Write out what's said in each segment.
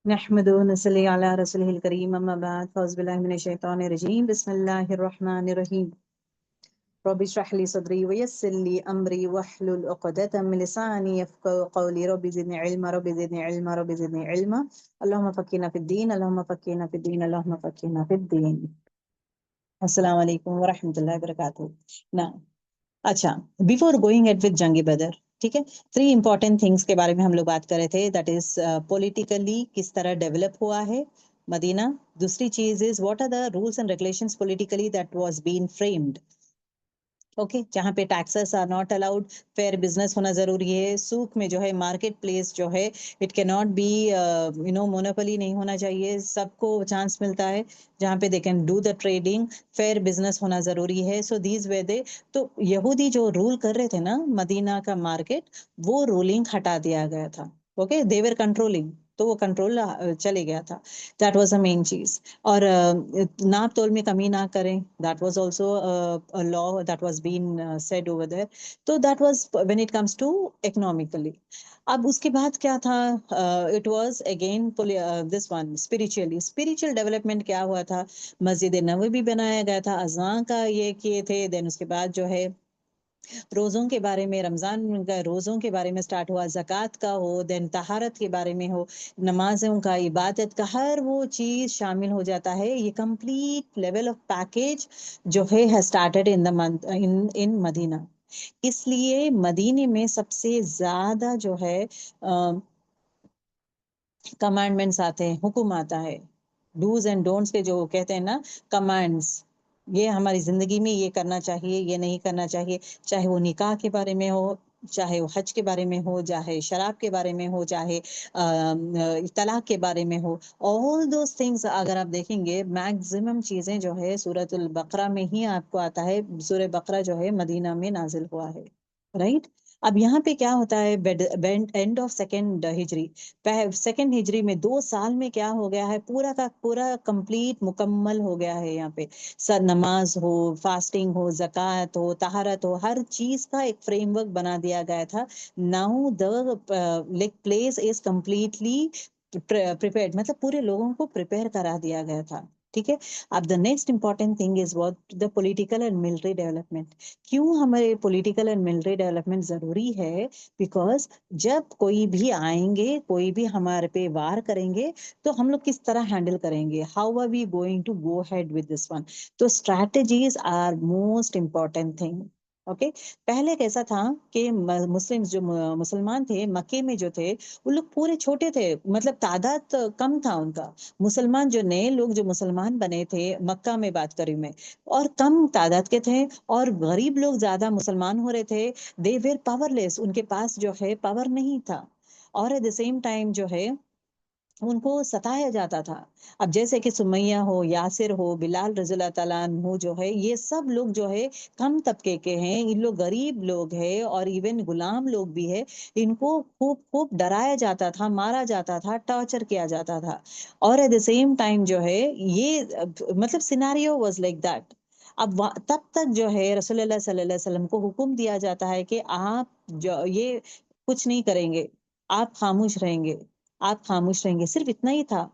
नहमदुहु व नसल्ली अला रसूलिहिल करीम अम्मा बाद फ़ौज़ बिल्लाहि मिनश शैतानिर रजीम बिस्मिल्लाहिर रहमानिर रहीम रब्बि इश्रह ली सदरी व यस्सिर ली अमरी वहलुल उक़दतम मिन लिसानी यफ़क़हू क़ौली रब्बि ज़िदनी इल्मा अल्लाहुम्मा फ़क़्क़िहना फ़िद्दीन अल्लाहुम्मा फ़क़्क़िहना फ़िद्दीन अल्लाहुम्मा फ़क़्क़िहना फ़िद्दीन। अस्सलामु अलैकुम व रहमतुल्लाहि व बरकातुहू। ना अच्छा, बिफोर गोइंग एट विद जंगी बदर, ठीक है, 3 इंपॉर्टेंट थिंग्स के बारे में हम लोग बात कर रहे थे। दैट इज पॉलिटिकली किस तरह डेवलप हुआ है मदीना। दूसरी चीज is what are the rules and regulations politically that was been framed. Okay, जहाँ पे taxes are not allowed, fair business होना जरूरी है। सूक में जो है, मार्केट प्लेस जो है, it can not be monopoly नहीं होना चाहिए, सबको चांस मिलता है जहाँ पे they can do the trading. Fair business होना जरूरी है। सो दीज वे दे, तो यहूदी जो रूल कर रहे थे ना मदीना का मार्केट, वो रूलिंग हटा दिया गया था। ओके, देवर कंट्रोलिंग, तो वो कंट्रोल चले गया था। दैट वाज द मेन चीज। और नाप तोल में कमी ना करें, that was also a law that was been said over there. तो that was when it comes to economically. अब उसके बाद क्या था? It was again this one spiritually, spiritual development क्या हुआ था? मस्जिद नबवी बनाया गया था, अज़ान का ये किए थे। देन उसके बाद जो है रोज़ों के बारे में, रमज़ान का रोज़ों के बारे में स्टार्ट हुआ, ज़कात का हो, देन तहारत के बारे में हो, नमाज़ों का, इबादत का, हर वो चीज़ शामिल हो जाता है। ये कंप्लीट लेवल ऑफ पैकेज जो है started in the month in Medina. इसलिए मदीने में सबसे ज़्यादा जो है कमांडमेंट्स आते हैं, हुक्म आता है, डूज एंड डोंट्स के जो कहते हैं ना, कमांड्स। ये हमारी जिंदगी में ये करना चाहिए, ये नहीं करना चाहिए। चाहे वो निकाह के बारे में हो, चाहे वो हज के बारे में हो, चाहे शराब के बारे में हो, चाहे तलाक के बारे में हो, ऑल दोज थिंग्स अगर आप देखेंगे, मैक्सिमम चीजें जो है सूरतुल बकरा में ही आपको आता है। सूरह बकरा जो है मदीना में नाजिल हुआ है, राइट। अब यहाँ पे क्या होता है, एंड ऑफ सेकेंड हिजरी, सेकेंड हिजरी में 2 साल में क्या हो गया है, पूरा का पूरा कंप्लीट मुकम्मल हो गया है। यहाँ पे सर नमाज हो, फास्टिंग हो, जक़ात हो, तहारत हो, हर चीज का एक फ्रेमवर्क बना दिया गया था। Now the place is completely prepared, मतलब पूरे लोगों को प्रिपेयर करा दिया गया था। ठीक है। अब the next important thing is what the political and military development. क्यों हमारे पॉलिटिकल एंड मिलिट्री डेवलपमेंट जरूरी है? बिकॉज जब कोई भी आएंगे, कोई भी हमारे पे वार करेंगे, तो हम लोग किस तरह हैंडल करेंगे, how are we going to go head with this one. तो strategies are most important thing. Okay. पहले कैसा था कि मुस्लिम जो मुसलमान थे मक्के में जो थे, वो लोग पूरे छोटे थे, मतलब तादाद कम था उनका। मुसलमान जो नए लोग जो मुसलमान बने थे मक्का में, बात करी मैं, और कम तादाद के थे, और गरीब लोग ज्यादा मुसलमान हो रहे थे। दे वेर पावरलेस, उनके पास जो है पावर नहीं था। और एट द सेम टाइम जो है उनको सताया जाता था। अब जैसे कि सुमैया हो, यासिर हो, बिलाल रज़ियल्लाहु ताला अन्हु जो है, ये सब लोग जो है कम तबके के हैं, इन लोग गरीब लोग हैं, और इवन गुलाम लोग भी है। इनको खूब खूब डराया जाता था, मारा जाता था, टॉर्चर किया जाता था। और एट द सेम टाइम जो है ये मतलब सिनारियो वाज लाइक दैट। अब तब तक जो है रसूलुल्लाह सल्लल्लाहु अलैहि वसल्लम को हुक्म दिया जाता है कि आप जो ये कुछ नहीं करेंगे, आप खामोश रहेंगे, आप खामोश रहेंगे, सिर्फ इतना ही था।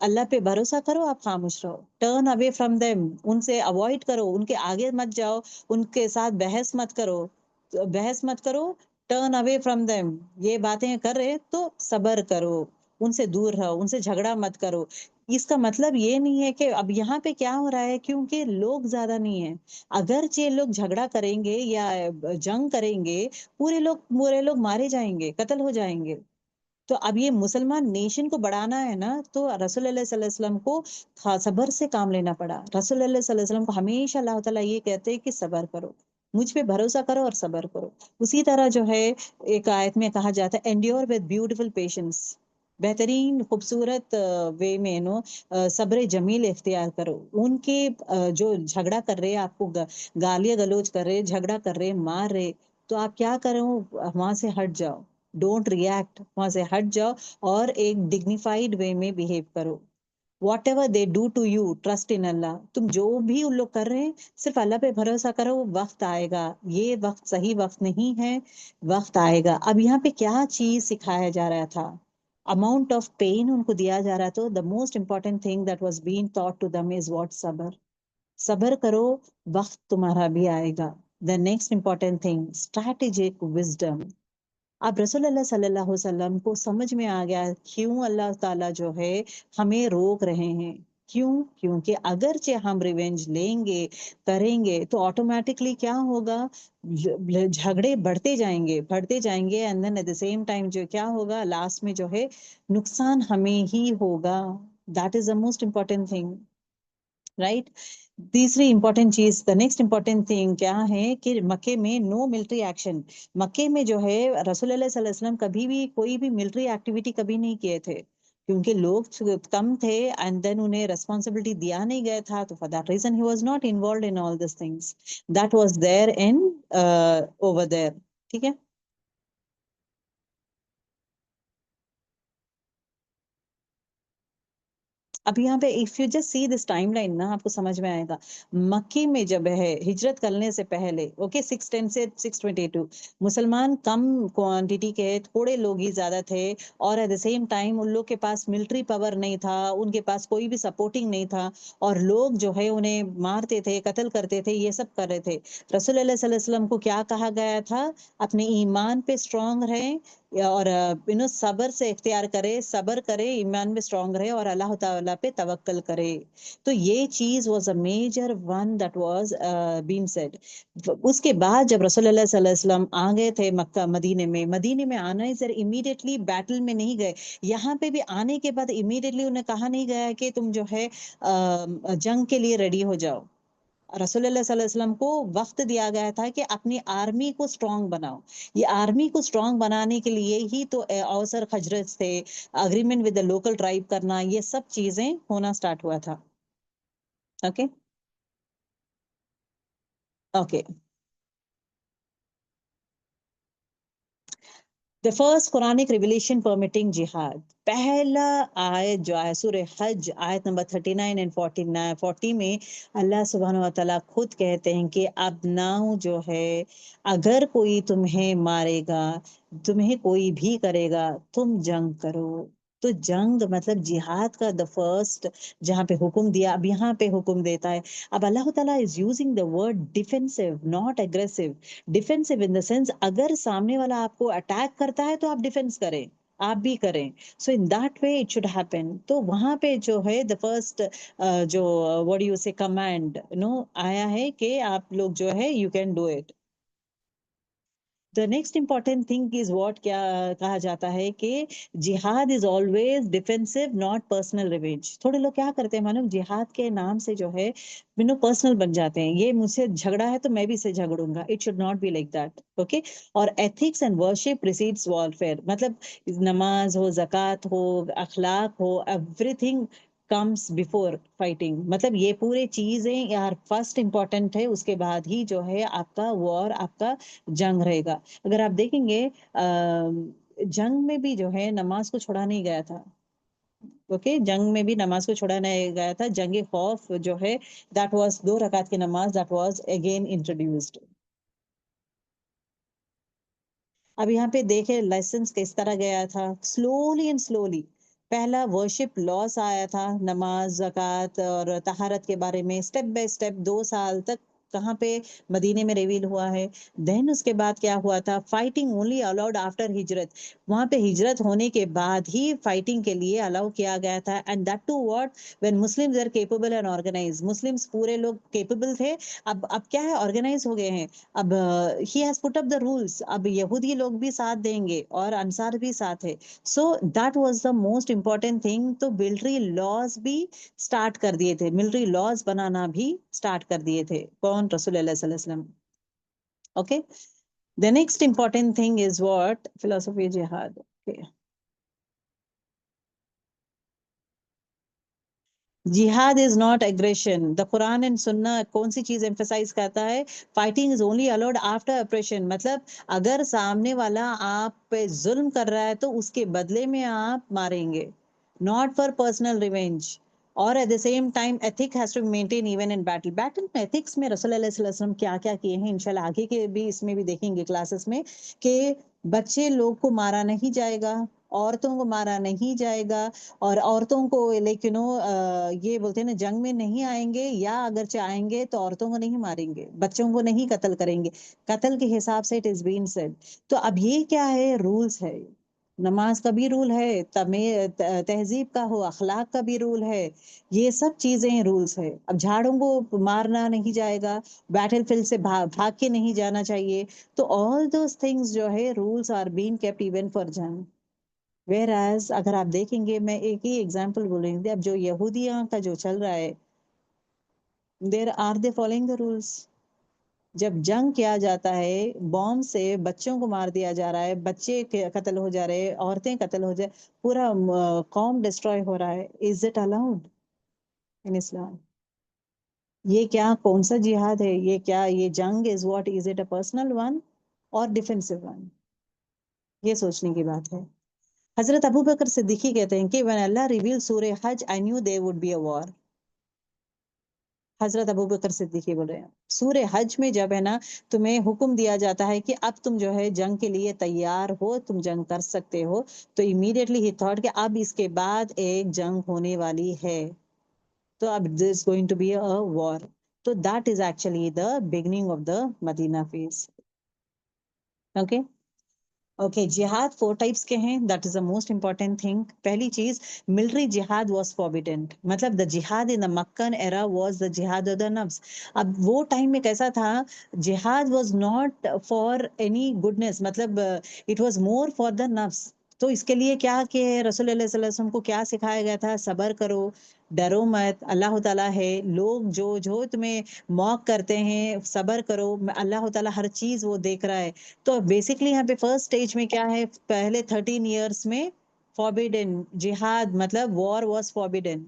अल्लाह पे भरोसा करो, आप खामोश रहो, टर्न अवे फ्रॉम देम, उनसे अवॉइड करो, उनके आगे मत जाओ, उनके साथ बहस मत करो, बहस मत करो, टर्न अवे फ्रॉम देम। ये बातें कर रहे तो सबर करो, उनसे दूर रहो, उनसे झगड़ा मत करो। इसका मतलब ये नहीं है कि अब यहाँ पे क्या हो रहा है, क्योंकि लोग ज्यादा नहीं है। अगर ये लोग झगड़ा करेंगे या जंग करेंगे, पूरे लोग मारे जाएंगे, कत्ल हो जाएंगे। तो अब ये मुसलमान नेशन को बढ़ाना है ना, तो रसूलुल्लाह सल्लल्लाहु अलैहि वसल्लम को सबर से काम लेना पड़ा। रसूलुल्लाह सल्लल्लाहु अलैहि वसल्लम को हमेशा अल्लाह ताला ये कहते हैं कि सबर करो, मुझ पे भरोसा करो और सबर करो। उसी तरह जो है एक आयत में कहा जाता है, एंड्योर विद ब्यूटीफुल पेशेंस, बेहतरीन खूबसूरत वे में नो सब्र जमील इख्तियार करो। उनके जो झगड़ा कर रहे हैं, आपको गालियां गलौज कर रहे, झगड़ा कर रहे, मार रहे, तो आप क्या करो, वहां से हट जाओ, डोंट रिएक्ट, वहां से हट जाओ, और एक डिग्निफाइड वे में बिहेव करो। Whatever they do to you, trust in Allah. तुम जो भी उन लोग कर रहे हैं, सिर्फ अल्लाह पे भरोसा करो, वक्त आएगा। ये वक्त सही वक्त नहीं है, वक्त आएगा। अब यहाँ पे क्या चीज सिखाया जा रहा था? अमाउंट ऑफ पेन उनको दिया जा रहा, तो the most important thing that was being taught to them is what? सबर। सबर करो, वक्त तुम्हारा भी आएगा। The next important thing, strategic wisdom. अब रसूलुल्लाह सल्लल्लाहु अलैहि वसल्लम को समझ में आ गया क्यों अल्लाह ताला जो है हमें रोक रहे हैं। क्यों? क्योंकि अगरचे हम रिवेंज लेंगे, करेंगे, तो ऑटोमेटिकली क्या होगा? झगड़े बढ़ते जाएंगे and then at the same time जो क्या होगा, लास्ट में जो है नुकसान हमें ही होगा। That is the most important thing, right? तीसरी इंपॉर्टेंट चीज, द नेक्स्ट इंपॉर्टेंट थिंग क्या है कि मक्के में नो मिलिट्री एक्शन। मक्के में जो है रसूलुल्लाह सल्लल्लाहु अलैहि वसल्लम कभी भी कोई भी मिलिट्री एक्टिविटी कभी नहीं किए थे, क्योंकि लोग कम थे एंड देन उन्हें रिस्पॉन्सिबिलिटी दिया नहीं गया था, तो for that reason he was not involved in all this things that was there in over there. ठीक है। अब यहाँ पे if you just see this timeline ना, आपको समझ में आएगा। मक्के में जब है हिजरत करने से पहले, ओके, 610 से 622 मुसलमान कम क्वांटिटी के, थोड़े लोग ही ज्यादा थे, और एट द सेम टाइम उन लोग के पास मिलिट्री पावर नहीं था, उनके पास कोई भी सपोर्टिंग नहीं था, और लोग जो है उन्हें मारते थे, कत्ल करते थे, ये सब कर रहे थे। रसूलुल्लाह सल्लल्लाहु अलैहि वसल्लम को क्या कहा गया था? अपने ईमान पे स्ट्रांग रहें, और सबर से इख्तियार करे, सबर करे, ईमान में स्ट्रांग रहे, और अल्लाह ताला पे तवक्कल करे। तो ये चीज was a major one that was been said. उसके बाद जब रसूलुल्लाह सल्लल्लाहु अलैहि वसल्लम आ गए थे मक्का, मदीने में आना सर इमीडिएटली बैटल में नहीं गए। यहाँ पे भी आने के बाद इमीडिएटली उन्हें कहा नहीं गया कि तुम जो है जंग के लिए रेडी हो जाओ। रसूलुल्लाह सल्लल्लाहु अलैहि वसल्लम को वक्त दिया गया था कि अपनी आर्मी को स्ट्रांग बनाओ। ये आर्मी को स्ट्रांग बनाने के लिए ही तो अवसर खजरत थे, agreement with the local tribe करना, ये सब चीजें होना स्टार्ट हुआ था। Okay. Okay. The first Quranic revelation permitting जिहाद, पहला आयत जो है सूरह हज आयत नंबर 39 एंड 49 40 में अल्लाह सुब्हानहू व तआला खुद कहते हैं कि अब नाउ जो है, अगर कोई तुम्हें मारेगा, तुम्हें कोई भी करेगा, तुम जंग करो। तो जंग मतलब जिहाद का द फर्स्ट जहां पे हुक्म दिया, अब यहाँ पे हुक्म देता है। अब अल्लाह ताला is using the word defensive, not aggressive. Defensive in the sense, अगर सामने वाला आपको अटैक करता है तो आप डिफेंस करें, आप भी करें। So in that way it should happen. तो वहां पे जो है द फर्स्ट जो what you say command no आया है कि आप लोग जो है you can do it. The next important thing is what, क्या कहा जाता है कि जिहाद is always defensive, not personal revenge. थोड़े लोग क्या करते हैं मानो जिहाद के नाम से जो है पर्सनल बन जाते हैं, ये मुझसे झगड़ा है तो मैं भी इससे झगड़ूंगा। It should not be like that. Okay. और ethics and worship precedes warfare, मतलब नमाज हो, जक़ात हो, अखलाक हो, एवरीथिंग कम्स बिफोर फाइटिंग। मतलब ये पूरे चीजें यार फर्स्ट इंपॉर्टेंट है, उसके बाद ही जो है आपका वॉर, आपका जंग रहेगा। अगर आप देखेंगे जंग में भी जो है नमाज को छोड़ा नहीं गया था। ओके। जंग में भी नमाज को छोड़ा नहीं गया था। जंग खौफ जो है दैट वाज 2 रकात की नमाज दैट वाज अगेन इंट्रोड्यूस्ड। अब यहाँ पे देखे लाइसेंस किस तरह गया था, स्लोली एंड स्लोली। पहला वर्शिप लॉस आया था, नमाज, ज़कात और तहारत के बारे में स्टेप बाय स्टेप 2 साल तक कहाँ पे मदीने में रिवील हुआ है। देन उसके बाद क्या हुआ था, फाइटिंग ओनली अलाउड आफ्टर हिजरत। वहां पे हिजरत होने के बाद ही फाइटिंग के लिए अलाउ किया गया था, and that too what, when Muslims are capable and organise. Muslims पूरे लोग केपेबल थे। अब क्या है, ऑर्गेनाइज हो गए हैं। अब he has put up the rules, अब यहूदी लोग भी साथ देंगे और अंसार भी साथ है। सो that was the most important thing. तो मिलिट्री लॉज भी स्टार्ट कर दिए थे, मिलिट्री लॉज बनाना भी स्टार्ट कर दिए थे, कौन? रसूलुल्लाह सल्लल्लाहु अलैहि वसल्लम। Okay. The next important thing is what, philosophy जिहाद। ओके। जिहाद is not aggression. The Quran and सुन्ना कौन सी चीज एम्फेसाइज करता है? Fighting is only allowed after oppression. मतलब अगर सामने वाला आप पे जुल्म कर रहा है तो उसके बदले में आप मारेंगे, नॉट फॉर पर्सनल रिवेंज। और at the same time ethic has to maintain even in battle. Battle में एथिक्स में रसूलुल्लाह सल्लल्लाहु अलैहि वसल्लम क्या क्या किए हैं, इंशाल्लाह आगे के भी इसमें भी देखेंगे क्लासेस में, कि बच्चे लोग को मारा नहीं जाएगा, औरतों को मारा नहीं जाएगा और औरतों को लाइक ये बोलते हैं ना जंग में नहीं आएंगे या अगर चाहेंगे तो औरतों को नहीं मारेंगे, बच्चों को नहीं कत्ल करेंगे, कत्ल के हिसाब से इट इज बीन सेड। तो अब ये क्या है, रूल्स है। नमाज का भी रूल है, तहजीब का हो, अखलाक का भी रूल है, ये सब चीजें रूल्स है। अब झाड़ों को मारना नहीं जाएगा, बैटलफील्ड से भाग के नहीं जाना चाहिए। तो ऑल दोस थिंग्स जो है rules are been kept even for जंग। वेयर एज अगर आप देखेंगे, मैं एक ही एग्जांपल बोलेंगे, अब जो यहूदियों का जो चल रहा है, there are they following the rules? जब जंग किया जाता है, बॉम्ब से बच्चों को मार दिया जा रहा है, बच्चे कत्ल हो जा रहे हैं, औरतें कत्ल हो जाए, पूरा कौम डिस्ट्रॉय हो रहा है, इज इट अलाउड इन इस्लाम? ये क्या, कौन सा जिहाद है ये? क्या ये जंग is what, is it a personal one और डिफेंसिव वन? ये सोचने की बात है। हजरत अबू बकर सिद्दीकी कहते हैं कि व्हेन अल्लाह रिवील सूरह हज I knew there would be a war. हजरत अबू बकर सिद्दीकी बोल रहे हैं, सूरह हज में जब है ना तुम्हें हुक्म दिया जाता है कि अब तुम जो है जंग के लिए तैयार हो, तुम जंग कर सकते हो, तो इमीडिएटली ही थॉट कि अब इसके बाद एक जंग होने वाली है, तो अब this going to be a war. तो that is actually the beginning of the Medina phase. Okay. Okay, जिहाद फोर टाइप्स के हैं, that is the most important thing. पहली चीज, मिलिट्री जिहाद वाज फॉरबिडन, मतलब द जिहाद in the Meccan era was the जिहाद ऑफ द नफ्स। अब वो टाइम में कैसा था, जिहाद was not for any goodness, मतलब it was more for the नफ्स। तो इसके लिए क्या कि रसूल सल्लल्लाहु अलैहि वसल्लम को क्या सिखाया गया था, सबर करो, डरो मत, अल्लाह ताला है, लोग जो जो तुम्हें मौक करते हैं सबर करो, अल्लाह ताला हर चीज वो देख रहा है। तो बेसिकली यहाँ पे फर्स्ट स्टेज में क्या है, पहले 13 ईयर्स में फॉरबिडन जिहाद, मतलब वॉर वाज फॉरबिडन,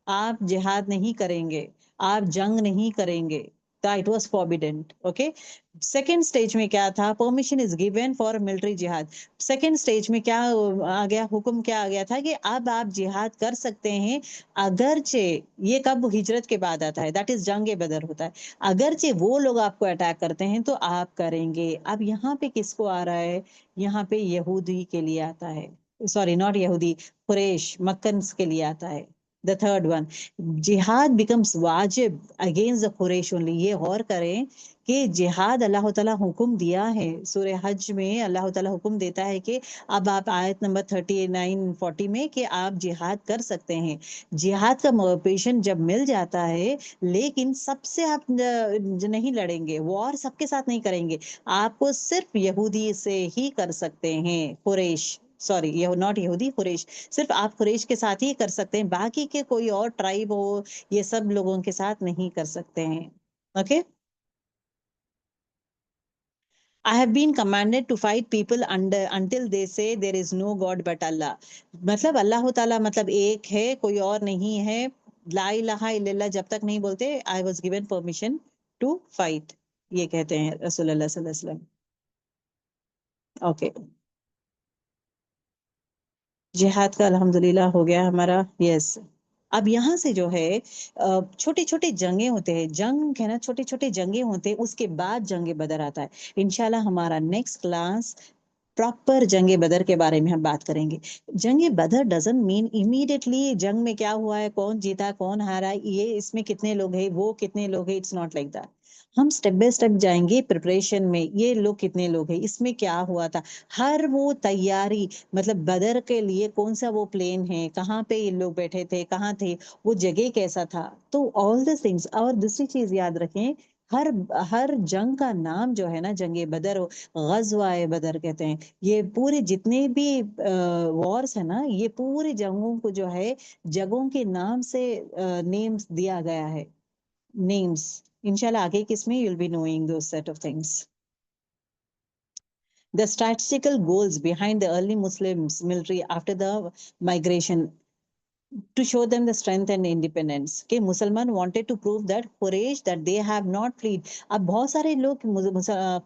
आप जिहाद नहीं करेंगे, आप जंग नहीं करेंगे, it was forbidden. Okay. Second stage में क्या था, permission is given for military जिहाद। सेकेंड स्टेज में क्या आ गया, हुक्म क्या आ गया था कि अब आप जिहाद कर सकते हैं, अगरचे, ये कब हिजरत के बाद आता है, दैट इज जंग बदर होता है, अगरचे वो लोग आपको अटैक करते हैं तो आप करेंगे। अब यहाँ पे किसको आ रहा है, यहाँ पे यहूदी के लिए आता है, सॉरी नॉट यहूदी, कुरैश मक्कन के लिए आता है। द थर्ड वन, जिहाद बिकम्स वाजिब अगेंस्ट द कुरैश ओनली। ये गौर करें कि जिहाद अल्लाह ताला हुक्म दिया है, सूरह हज में अल्लाह ताला हुक्म देता है कि अब आप आयत नंबर 39-40 में कि आप जिहाद कर सकते हैं, जिहाद का मोटिवेशन जब मिल जाता है, लेकिन सबसे आप नहीं लड़ेंगे, वॉर सबके साथ नहीं करेंगे, आपको सिर्फ यहूदी से ही कर सकते हैं, कुरैश, सॉरी ये नॉट यहूदी, कुरैश, सिर्फ आप कुरैश के साथ ही कर सकते हैं, बाकी के कोई और ट्राइब हो ये सब लोगों के साथ नहीं कर सकते हैं। Okay. I have been commanded to fight people under until they say there is no God but Allah। मतलब अल्लाह ताला मतलब एक है, कोई और नहीं है, ला इलाहा इल्लल्लाह जब तक नहीं बोलते, I was given permission to fight, ये कहते हैं रसूलुल्लाह सल्लल्लाहु अलैहि वसल्लम। ओके, जिहाद का अल्हम्दुलिल्लाह हो गया हमारा, यस। अब यहाँ से जो है छोटे छोटे जंगे होते हैं, जंग है ना, छोटे छोटे जंगे होते हैं, उसके बाद जंगे बदर आता है। इंशाल्लाह हमारा नेक्स्ट क्लास प्रॉपर जंगे बदर के बारे में हम बात करेंगे। जंगे बदर डजंट मीन इमीडिएटली जंग में क्या हुआ है, कौन जीता कौन हारा, ये इसमें कितने लोग हैं, वो कितने लोग हैं, इट्स नॉट लाइक दैट। हम स्टेप बाय स्टेप जाएंगे प्रिपरेशन में, ये लोग कितने लोग हैं, इसमें क्या हुआ था, हर वो तैयारी, मतलब बदर के लिए कौन सा वो प्लेन है, कहाँ पे ये लोग बैठे थे, कहाँ थे, वो जगह कैसा था, तो ऑल दिस थिंग्स। और दूसरी चीज याद रखें, हर हर जंग का नाम जो है ना, जंगे बदर, गजवाए बदर कहते हैं, ये पूरे जितने भी वॉर्स है ना, ये पूरे जंगों को जो है जगहों के नाम से नेम्स दिया गया है, नेम्स। इंशाल्लाह आगे किसमें you'll be knowing those set of things. The statistical goals behind the early Muslims military after the migration to show them the strength and independence, कि मुसलमान wanted to prove that Quraysh that they have not fled। अब बहुत सारे लोग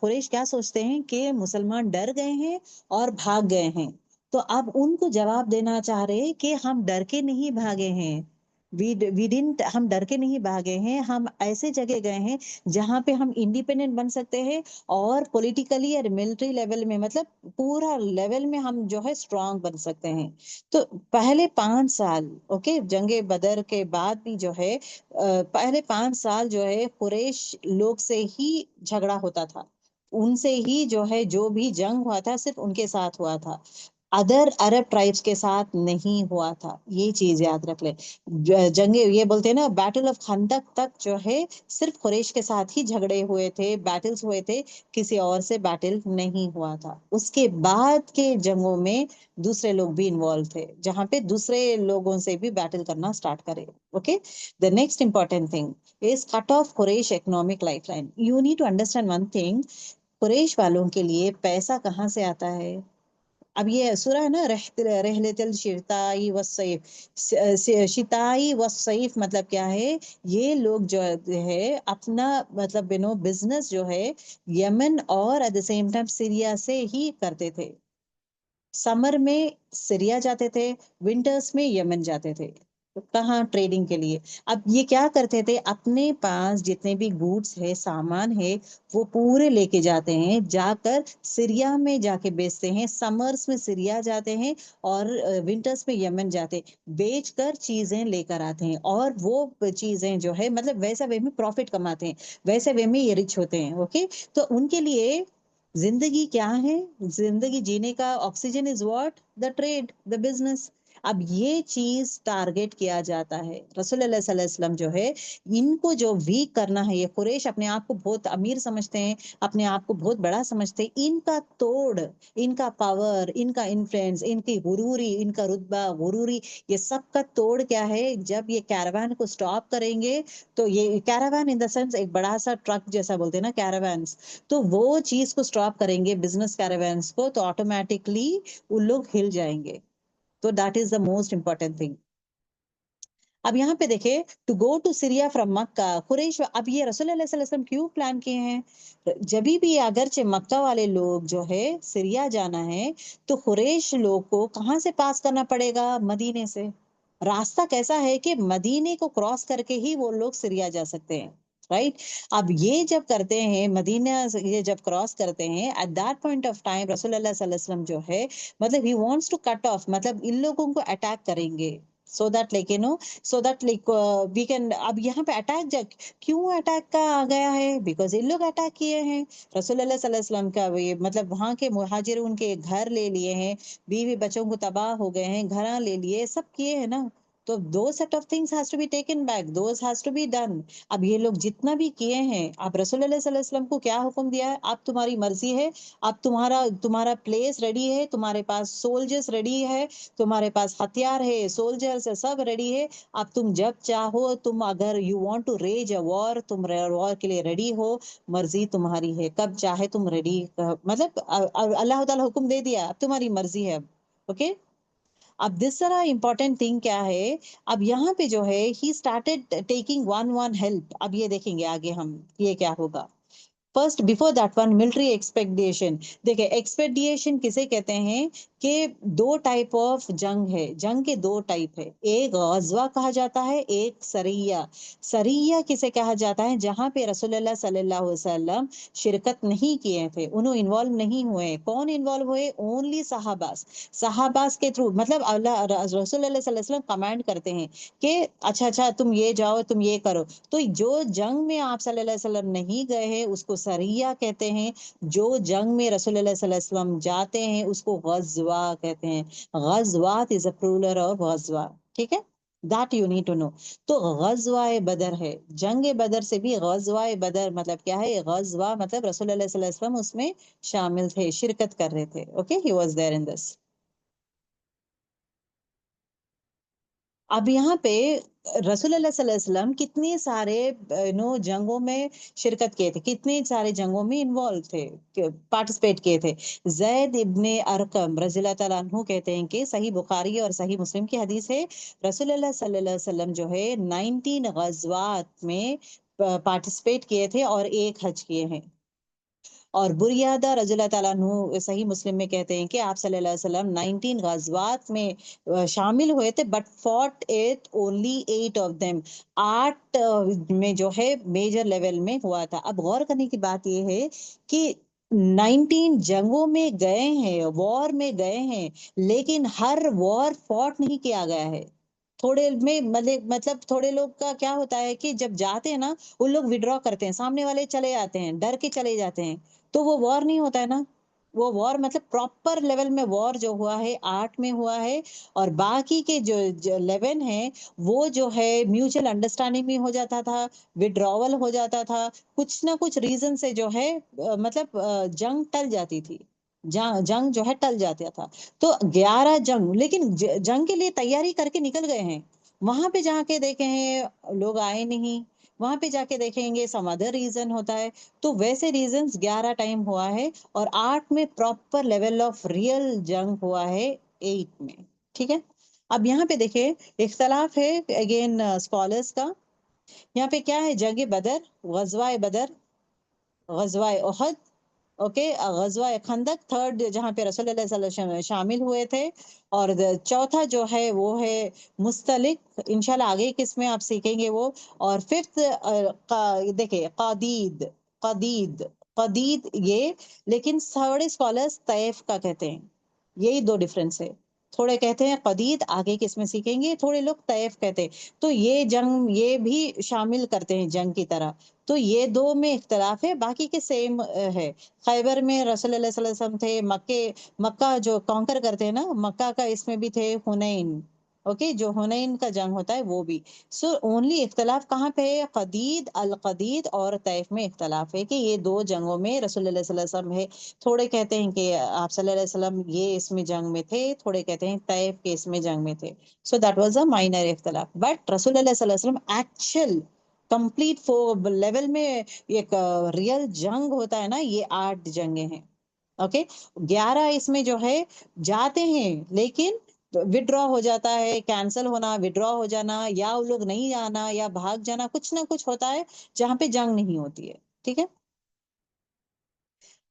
कुरैश क्या सोचते हैं कि मुसलमान डर गए हैं और भाग गए हैं, तो अब उनको जवाब देना चाह रहे हैं कि हम डर के नहीं भागे हैं, वी डिडंट हम डर के नहीं भागे हैं, हम ऐसे जगह गए हैं जहाँ पे हम इंडिपेंडेंट बन सकते हैं और पॉलिटिकली और मिलिट्री लेवल में मतलब पूरा लेवल में हम जो है स्ट्रांग बन सकते हैं। तो पहले 5 साल ओके जंगे बदर के बाद भी जो है पहले 5 साल जो है कुरैश लोग से ही झगड़ा होता था, उनसे ही जो है जो भी जंग हुआ था सिर्फ उनके साथ हुआ था, अदर अरब ट्राइब्स के साथ नहीं हुआ था। ये चीज याद रख ले। जंगे ये बोलते हैं ना बैटल ऑफ खंदक तक जो है सिर्फ कुरैश के साथ ही झगड़े हुए थे, बैटल्स हुए थे, किसी और से बैटल नहीं हुआ था। उसके बाद के जंगों में दूसरे लोग भी इन्वॉल्व थे जहां पे दूसरे लोगों से भी बैटल करना स्टार्ट करे। Okay, the next important thing is cut off Quraysh economic lifeline. You need to understand one thing, Quraysh वालों के लिए पैसा कहाँ से आता है? अब ये सूरा है ना रहलतल शिताई वसैफ, शिताई वसैफ मतलब क्या है? ये लोग जो है अपना मतलब बिजनेस जो है यमन और at the same time Syria से ही करते थे। समर में सीरिया जाते थे, विंटर्स में यमन जाते थे। तो कहाँ? ट्रेडिंग के लिए। अब ये क्या करते थे, अपने पास जितने भी गुड्स है, सामान है, वो पूरे लेके जाते हैं, जाकर सीरिया में जाके बेचते हैं। समर्स में सीरिया जाते हैं और विंटर्स में यमन जाते, बेचकर चीजें लेकर आते हैं और वो चीजें जो है मतलब वैसा वे में प्रॉफिट कमाते हैं, वैसे वे में ये रिच होते हैं। ओके, तो उनके लिए जिंदगी क्या है? जिंदगी जीने का oxygen is what? The trade, the business. अब ये चीज टारगेट किया जाता है। रसूल अल्लाह सल्लल्लाहु अलैहि वसल्लम जो है इनको जो वीक करना है, ये कुरैश अपने आप को बहुत अमीर समझते हैं, अपने आप को बहुत बड़ा समझते हैं, इनका तोड़, इनका पावर, इनका इन्फ्लुएंस, इनकी गुरूरी, इनका रुतबा गुरूरी, ये सब का तोड़ क्या है? जब ये कैरावान को स्टॉप करेंगे, तो ये कैरावान इन द सेंस एक बड़ा सा ट्रक जैसा बोलते हैं ना कैरावान, तो वो चीज को स्टॉप करेंगे बिजनेस कैरावान्स को, तो ऑटोमेटिकली उन लोग हिल जाएंगे। तो that is the most important thing. अब यहाँ पे देखे, to go to Syria from Mecca Quraysh, अब ये रसूल सल्लल्लाहु अलैहि वसल्लम क्यों प्लान किए हैं? जब भी अगरचे मक्का वाले लोग जो है सीरिया जाना है, तो कुरैश लोग को कहाँ से पास करना पड़ेगा? मदीने से। रास्ता कैसा है कि मदीने को क्रॉस करके ही वो लोग सीरिया जा सकते हैं, राइट? अब ये जब करते हैं मदीना ये जब क्रॉस करते हैं, at that point of time रसूल सल्लल्लाहु अलैहि वसल्लम जो है मतलब he wants to cut off, मतलब इन लोगों को अटैक करेंगे, so that like so that like we can. अब यहाँ पे अटैक जब क्यों अटैक का आ गया है? बिकॉज इन लोग अटैक किए हैं रसूल सल्लल्लाहु अलैहि वसल्लम का, ये मतलब वहां के मुहाजिर उनके घर ले लिए हैं, बीवी बच्चों को तबाह हो गए हैं, घर ले लिए, सब किए हैं ना। तो दो set of things has to be taken back, those has to be done. अब ये लोग जितना भी किए हैं, अब रसूल सल्लल्लाहु अलैहि वसल्लम को क्या हुक्म दिया है? अब तुम्हारी मर्जी है, अब तुम्हारा तुम्हारा प्लेस रेडी है, तुम्हारे पास सोल्जर्स रेडी है, तुम्हारे पास हथियार है, सोल्जर्स है, सब रेडी है। अब तुम जब चाहो, तुम अगर you want to raise a war, तुम वॉर के लिए रेडी हो, मर्जी तुम्हारी है, कब चाहे तुम रेडी, मतलब अल्लाह ताला हुक्म दे दिया, अब तुम्हारी मर्जी है। ओके, अब दूसरा इंपॉर्टेंट थिंग क्या है? अब यहाँ पे जो है he started taking one one help. अब ये देखेंगे आगे हम ये क्या होगा। First before that one military expedition. देखिए एक्सपेडिशन किसे कहते हैं कि दो टाइप ऑफ जंग है, जंग के दो टाइप है, एक गजवा कहा जाता है, एक सरिया। सरिया किसे कहा जाता है? जहां पे रसूलुल्लाह सल्लल्लाहु अलैहि वसल्लम शिरकत नहीं किए थे, उन्होंने इन्वॉल्व नहीं हुए। कौन इन्वॉल्व हुए? ओनली सहाबास। सहाबास के थ्रू मतलब अल्लाह रसूलुल्लाह सल्लल्लाहु अलैहि वसल्लम कमांड करते हैं कि अच्छा अच्छा तुम ये जाओ, तुम ये करो। तो जो जंग में आप सल्लल्लाहु अलैहि वसल्लम नहीं गए हैं उसको सरिया कहते हैं, जो जंग में रसूलुल्लाह सल्लल्लाहु अलैहि वसल्लम जाते हैं उसको गजवा कहते हैं। गजवात इज अ प्लूरल ऑफ गजवा, ठीक है? That you need to know. तो गजवाए बदर है, जंग बदर से भी गजवाए बदर मतलब क्या है? गजवा मतलब रसूलुल्लाह सल्लल्लाहु अलैहि वसल्लम उसमें शामिल थे, शिरकत कर रहे थे। Okay, he was there in this. अब यहाँ पे रसूलुल्लाह सल्लल्लाहु अलैहि वसल्लम कितने सारे जंगों में शिरकत किए थे, कितने सारे जंगों में इन्वॉल्व थे, पार्टिसिपेट किए थे। जैद इब्ने अरकम रज़ियल्लाहु ताला अन्हु कहते हैं कि सही बुखारी और सही मुस्लिम की हदीस है, रसूलुल्लाह सल्लल्लाहु अलैहि वसल्लम जो है 19 गजवात में पार्टिसिपेट किए थे और एक हज किए हैं। और बुरियादा रज़ियल्लाहु ताला अन्हु सही मुस्लिम में कहते हैं कि आप सल्लल्लाहु अलैहि वसल्लम 19 गज़वात में शामिल हुए थे, but fought it only 8 of them. 8 में जो है मेजर लेवल में हुआ था। अब गौर करने की बात ये है कि 19 जंगों में गए हैं, वॉर में गए हैं, लेकिन हर वॉर फॉट नहीं किया गया है। थोड़े में मतलब थोड़े लोग का क्या होता है कि जब जाते हैं ना, उन लोग विथड्रॉ करते हैं, सामने वाले चले जाते हैं, डर के चले जाते हैं, तो वो वॉर नहीं होता है ना। वो वॉर मतलब प्रॉपर लेवल में वॉर जो हुआ है 8 में हुआ है, और बाकी के जो 11 है वो जो है म्यूचुअल अंडरस्टैंडिंग में हो जाता था, विड्रॉवल हो जाता था, कुछ ना कुछ रीजन से जो है मतलब जंग टल जाती थी। जंग जो है टल जाता था। तो 11 जंग, लेकिन जंग के लिए तैयारी करके निकल गए हैं। वहां पे जाके देखे हैं लोग आए नहीं, वहां पे जाके देखेंगे सम अदर रीजन होता है। तो वैसे रीजंस 11 टाइम हुआ है, और 8 में प्रॉपर लेवल ऑफ रियल जंग हुआ है 8 में। ठीक है। अब यहाँ पे देखिए इख्तलाफ है अगेन स्कॉलर्स का। यहाँ पे क्या है, जंग बदर, गजवा बदर, गजवा ओहद, ओके, गजवा खंदक थर्ड, जहां पे रसूलुल्लाह सल्लल्लाहु अलैहि वसल्लम शामिल हुए थे। और चौथा जो है वो है मुस्तलिक, इंशाल्लाह आगे किसमें आप सीखेंगे वो। और फिफ्थ देखिए कदीद, कदीद, कदीद ये, लेकिन थोड़े स्कॉलर्स तैफ का कहते हैं। यही दो डिफरेंस है। थोड़े कहते हैं कदीद, आगे किसमें सीखेंगे, थोड़े लोग तैफ कहते हैं। तो ये जंग ये भी शामिल करते हैं जंग की तरह। तो ये दो में इख्तलाफ है, बाकी के सेम है। खैबर में रसूलुल्लाह सल्लल्लाहु अलैहि वसल्लम थे, मक्का जो कॉन्कर करते हैं ना, मक्का का इसमें भी थे हुनैन। ओके, जो हुनैन का जंग होता है वो भी। सो ओनली इख्तलाफ कहाँ पे है, कदीद, अल कदीद और तैफ में इख्तलाफ है कि ये दो जंगों में रसूलुल्लाह सल्लल्लाहु अलैहि वसल्लम है। थोड़े कहते हैं कि आप सल्लल्लाहु अलैहि वसल्लम ये इसमें जंग में थे, थोड़े कहते हैं तैफ के इसमें जंग में थे। So that was a minor इख्तलाफ, बट रसूलुल्लाह सल्लल्लाहु अलैहि वसल्लम एक्चुअल कंप्लीट फोर लेवल में एक रियल जंग होता है ना, ये 8 जंगे हैं। ओके, 11 इसमें जो है जाते हैं, लेकिन विड्रॉ हो जाता है, कैंसल होना, विड्रॉ हो जाना, या वो लोग नहीं आना, या भाग जाना, कुछ ना कुछ होता है जहां पे जंग नहीं होती है। ठीक है।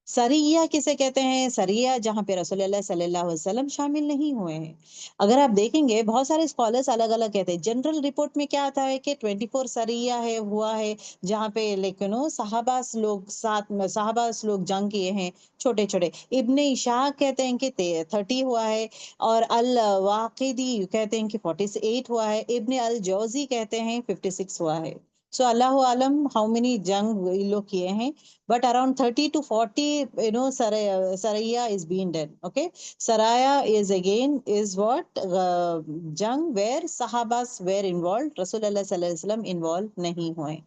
सरिया किसे कहते हैं, सरिया जहां पे रसूलुल्लाह सल्लल्लाहु अलैहि वसल्लम शामिल नहीं हुए हैं। अगर आप देखेंगे बहुत सारे स्कॉलर्स अलग अलग कहते हैं। जनरल रिपोर्ट में क्या आता है कि 24 सरिया है हुआ है, जहां पे लेकिन सहाबास लोग साथ में सहाबास लोग जंग किए हैं, छोटे छोटे। इब्ने इशाक कहते हैं कि 30 हुआ है, और अल वाकिदी कहते हैं कि 48 हुआ है, इब्ने अल जौजी कहते हैं 56 हुआ है। सो अल्लाह आलम हाउ मेनी जंग ये लोग किए हैं, but around 30 to 40 saraya is being done. Okay, saraya is again is what jang where sahabas were involved, rasulullah sallallahu alaihi wasallam involved नहीं हुए।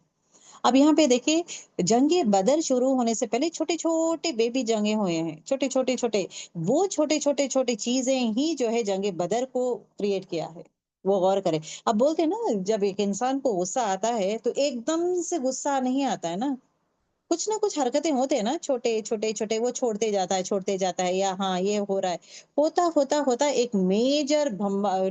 अब यहाँ पे देखिए जंगे बदर शुरू होने से पहले छोटे छोटे बेबी जंगे हुए हैं, छोटे छोटे छोटे। वो छोटे छोटे छोटे चीजें ही जो है जंगे बदर को क्रिएट किया है। वो गौर करें। अब बोलते हैं ना, जब एक इंसान को गुस्सा आता है तो एकदम से गुस्सा नहीं आता है ना, कुछ ना कुछ हरकतें होते हैं ना, छोटे छोटे छोटे, वो छोड़ते जाता है, छोड़ते जाता है, या हाँ ये हो रहा है, होता होता होता एक मेजर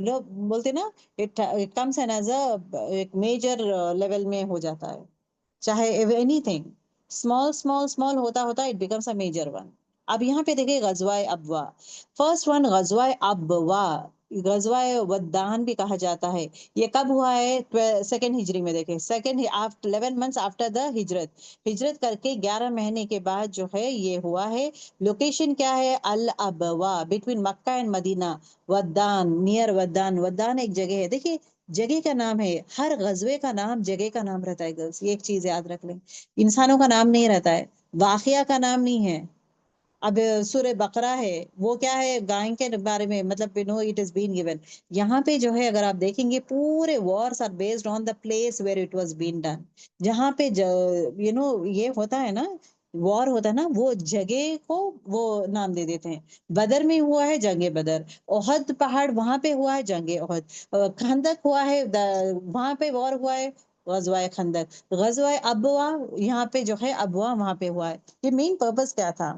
लोग बोलते हैं ना, it comes an as a एक मेजर लेवल में हो जाता है। चाहे एनीथिंग स्मॉल स्मॉल स्मॉल होता होता it becomes a major one. अब यहाँ पे देखिए गजवाए अबवा, फर्स्ट वन गजवाए अबवा, गजवाए वद्दान भी कहा जाता है। ये कब हुआ है, सेकेंड हिजरी में। देखें second after 11 months after the हिजरत, हिजरत करके 11 महीने के बाद जो है ये हुआ है। लोकेशन क्या है, Al Abwa, between Mecca and Medina, Waddan, near Waddan. Waddan एक जगह है, देखिए जगह का नाम है। हर गजबे का नाम जगह का नाम रहता है गर्ल्स, ये एक चीज याद रख लें। इंसानों का नाम नहीं रहता है, वाकया का नाम नहीं है। अब सूरह बकरा है, वो क्या है, गाय के बारे में, मतलब इट इज बीन गिवन। यहाँ पे जो है अगर आप देखेंगे पूरे wars are based on the place where it was been done. जहाँ पे ये होता है ना, वॉर होता है ना, वो जगह को वो नाम दे देते हैं। बदर में हुआ है जंगे बदर, ओहद पहाड़ वहां पे हुआ है जंगे ओहद, खंदक हुआ है वहां पे वॉर हुआ है, गजवाए खंदक, गजवाए अबवा, यहाँ पे जो है अबवा वहां पे हुआ है। ये मेन पर्पस क्या था।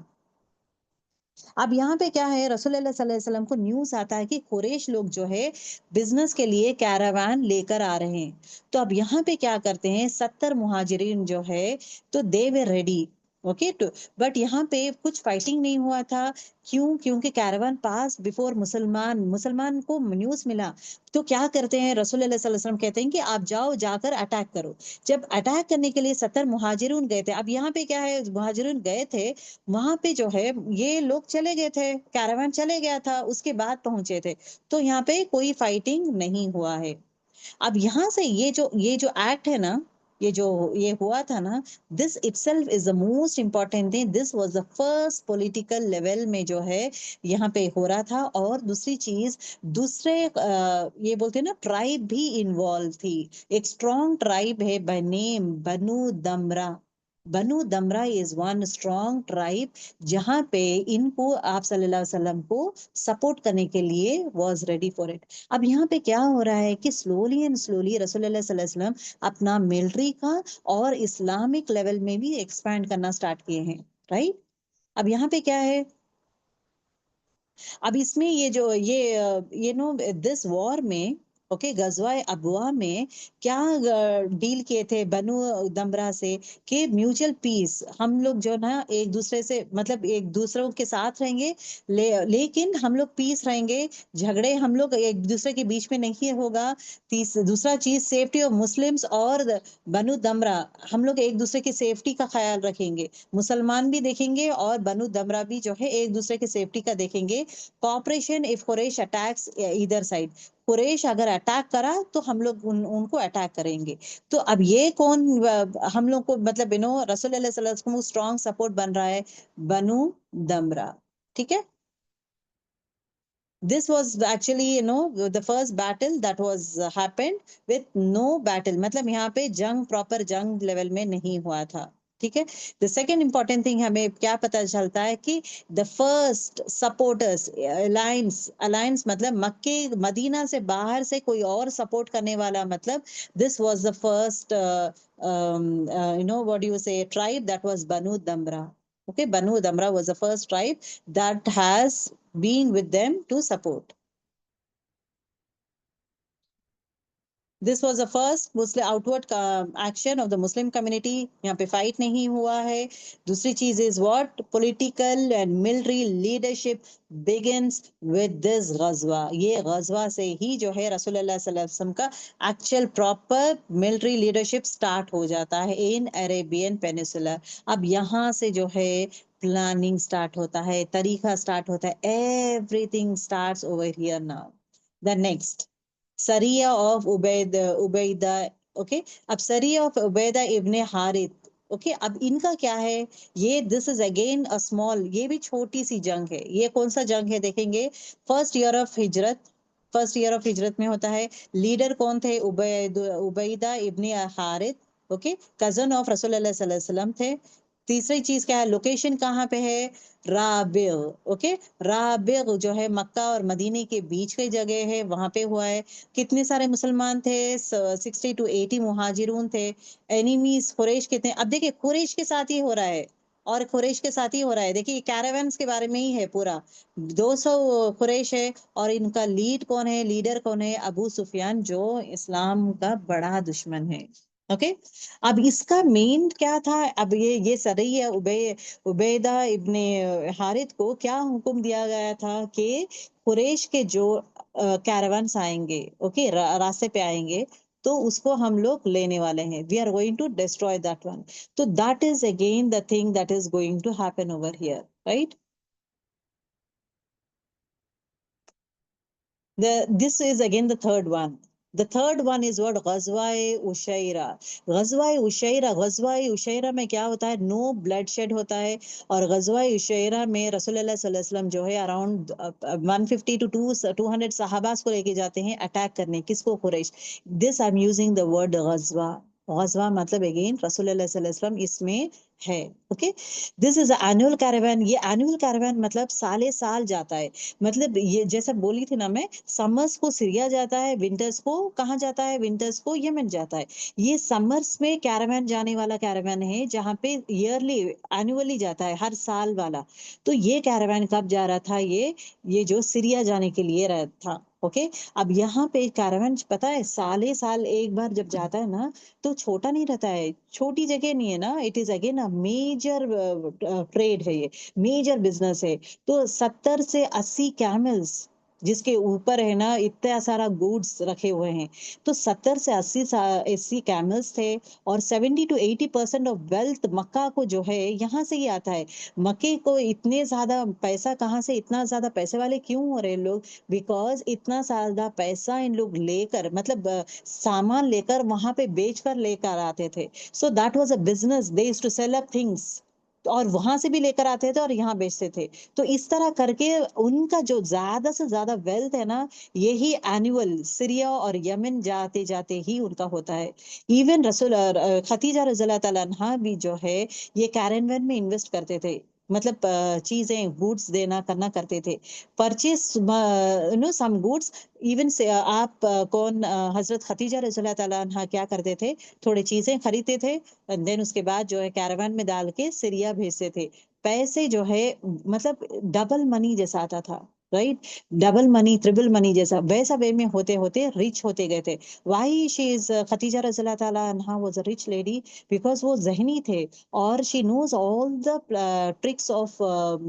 अब यहाँ पे क्या है, रसूलुल्लाह सल्लल्लाहु अलैहि वसल्लम को न्यूज आता है कि कुरैश लोग जो है बिजनेस के लिए कैरावान लेकर आ रहे हैं। तो अब यहाँ पे क्या करते हैं, 70 मुहाजिरीन जो है, तो दे वे रेडी। ओके टू, बट यहाँ पे कुछ फाइटिंग नहीं हुआ था। क्यों? क्योंकि कैरावान पास बिफोर मुसलमान, मुसलमान को न्यूज मिला तो क्या करते हैं, रसूल अल्लाह सल्लल्लाहु अलैहि वसल्लम कहते हैं कि आप जाओ, जाकर अटैक करो। जब अटैक करने के लिए 70 मुहाजिरून गए थे, अब यहाँ पे क्या है, मुहाजिरून गए थे, वहां पे जो है ये लोग चले गए थे, कैरावान चले गया था, उसके बाद पहुंचे थे, तो यहाँ पे कोई फाइटिंग नहीं हुआ है। अब यहाँ से ये जो एक्ट है ना, ये जो ये हुआ था ना, this itself is the most important thing, this was the first political level में जो है यहाँ पे हो रहा था। और दूसरी चीज, दूसरे ये बोलते हैं ना, ट्राइब भी इन्वॉल्व थी। एक स्ट्रॉन्ग ट्राइब है by name Banu Damra. Banu Damra is one strong tribe, जहां पे इनको आप सल्लल्लाहु अलैहि वसल्लम को सपोर्ट करने के लिए वाज रेडी फॉर इट। अब यहाँ पे क्या हो रहा है कि स्लोली एंड स्लोली रसूलुल्लाह सल्लल्लाहु अलैहि वसल्लम अपना मिलिट्री का और इस्लामिक लेवल में भी एक्सपैंड करना स्टार्ट किए हैं, राइट। अब यहाँ पे क्या है, अब इसमें ये जो ये नो दिस वॉर में, ओके, गजवा अबवा में क्या डील किए थे बनु दमरा से, कि म्यूचुअल पीस, हम लोग जो ना एक दूसरे से मतलब एक दूसरों के साथ रहेंगे, लेकिन हम लोग पीस रहेंगे, झगड़े हम लोग एक दूसरे के बीच में नहीं होगा। दूसरा चीज, सेफ्टी ऑफ मुस्लिम्स और बनु दमरा, हम लोग एक दूसरे की सेफ्टी का ख्याल रखेंगे, मुसलमान भी देखेंगे और बनु दमरा भी जो है एक दूसरे की सेफ्टी का देखेंगे। Cooperation if Quraysh attacks either side, Quraysh अगर अटैक करा तो हम लोग उनको अटैक करेंगे। तो अब ये कौन हम लोग को मतलब रसूल अल्लाह सल्लल्लाहु अलैहि वसल्लम को स्ट्रॉन्ग सपोर्ट बन रहा है, बनु दमरा, ठीक है। This was actually the first battle that was happened with no battle, मतलब यहाँ पे जंग, प्रॉपर जंग लेवल में नहीं हुआ था, ठीक है। द सेकेंड इंपॉर्टेंट थिंग हमें क्या पता चलता है कि the first supporters, alliance, alliance मतलब मक्के मदीना से बाहर से कोई और सपोर्ट करने वाला, मतलब this was the first what you say tribe, that was Banu Damra. Okay, Banu Damra was the first tribe that has been with them to support. This was the first Muslim outward action of the Muslim community. यहाँ पे fight नहीं हुआ है। दूसरी चीज is what? Political and military leadership begins with this ghazwa. ये ghazwa से ही जो है रसूलुल्लाह सल्लल्लाहु अलैहि वसल्लम का actual proper military leadership start हो जाता है in Arabian Peninsula. अब यहाँ से जो है प्लानिंग स्टार्ट होता है, तरीका स्टार्ट होता है, everything starts over here now. The next, सरिया ऑफ उबैदा, ओके। अब सरिया ऑफ उबैदा इब्ने हारिथ, ओके। अब इनका क्या है, ये this is again a small, ये भी छोटी सी जंग है। ये कौन सा जंग है देखेंगे, फर्स्ट ईयर ऑफ हिजरत, फर्स्ट ईयर ऑफ हिजरत में होता है। लीडर कौन थे, उबैदा इब्ने हारिथ, ओके, कजन ऑफ रसूलुल्लाह सल्लल्लाहु अलैहि वसल्लम थे। तीसरी चीज क्या है, लोकेशन कहाँ पे है, राबिग, ओके। राबिग जो है मक्का और मदीने के बीच की जगह है, वहां पे हुआ है। कितने सारे मुसलमान थे, 60 to 80 मुहाजिरून थे। एनिमीज कुरैश कितने, अब देखिए कुरैश के साथ ही हो रहा है, और कुरैश के साथ ही हो रहा है, देखिए कैरावन्स के बारे में ही है पूरा। 200 कुरैश है, और इनका लीड कौन है, लीडर कौन है, अबू सुफियान, जो इस्लाम का बड़ा दुश्मन है, ओके। अब इसका मेन क्या था, अब ये सही है, उबैदा इब्ने हारिथ को क्या हुक्म दिया गया था कि कुरैश के जो कैरावान्स आएंगे, ओके, रास्ते पे आएंगे, तो उसको हम लोग लेने वाले हैं, we are going to destroy that one. तो that is again the thing that is going to happen over here, right. This is again the third one. The third one is what, ghazwa ushaira. ghazwa ushaira में क्या होता है, no blood shed होता है। और ghazwa ushaira में रसूलुल्लाह सल्लल्लाहु अलैहि वसल्लम जो है अराउंड 150 to 200 सहाबास को लेके जाते हैं अटैक करने, किसको, Quraysh. This I am using the word ghazwa। ghazwa मतलब अगेन रसूलुल्लाह सल्लल्लाहु अलैहि वसल्लम इसमें है, okay. This is annual caravan. ये एनुअल कैरावान मतलब साले साल जाता है, मतलब ये जैसा बोली थी ना मैं, समर्स को सीरिया जाता है, विंटर्स को कहाँ जाता है, विंटर्स को यमन जाता है। ये समर्स में कैरावान जाने वाला कैरावान है, जहाँ पे ईयरली, एनुअली जाता है, हर साल वाला। तो ये कैरावान कब जा रहा था, ये जो सीरिया जाने के लिए रहा था, ओके। अब यहाँ पे कैरावन पता है साले साल एक बार जब जाता है ना, तो छोटा नहीं रहता है, छोटी जगह नहीं है ना, it is again a major trade है ये, मेजर बिजनेस है। तो 70 से 80 कैमल्स जिसके ऊपर है ना इतना सारा गुड्स रखे हुए हैं, तो 70 से 80 कैमल्स थे। और 70 to 80% ऑफ वेल्थ मक्का को जो है यहाँ से ही आता है। मक्के को इतने ज्यादा पैसा कहाँ से, इतना ज्यादा पैसे वाले क्यों हो रहे हैं लोग? बिकॉज इतना सारा पैसा इन लोग लेकर, मतलब सामान लेकर वहां पे बेच कर लेकर आते थे। So that was a business, they used to sell up things, और वहां से भी लेकर आते थे और यहाँ बेचते थे। तो इस तरह करके उनका जो ज्यादा से ज्यादा वेल्थ है ना, यही एनुअल सीरिया और यमन जाते जाते ही उनका होता है। इवन रसूल खतीजा रज़ी अल्लाह तआला अन्हा भी जो है ये कैरनवैन में इन्वेस्ट करते थे, मतलब चीजें गुड्स देना करना करते थे, purchase no some goods. Even से आप कौन हजरत खतीजा रज़ी अल्लाह तआला अन्हा क्या करते थे, थोड़ी चीजें खरीदते थे, देन उसके बाद जो है कैरावान में डाल के सीरिया भेजते थे। पैसे जो है मतलब डबल मनी जैसा आता था, right? Double money triple money जैसा वैसा वे में होते होते रिच होते गए थे। वाई शी इज खतीजा रज़ी अल्लाह तआला अन्हा was a rich lady, because वो जहनी थे, और she knows all the tricks of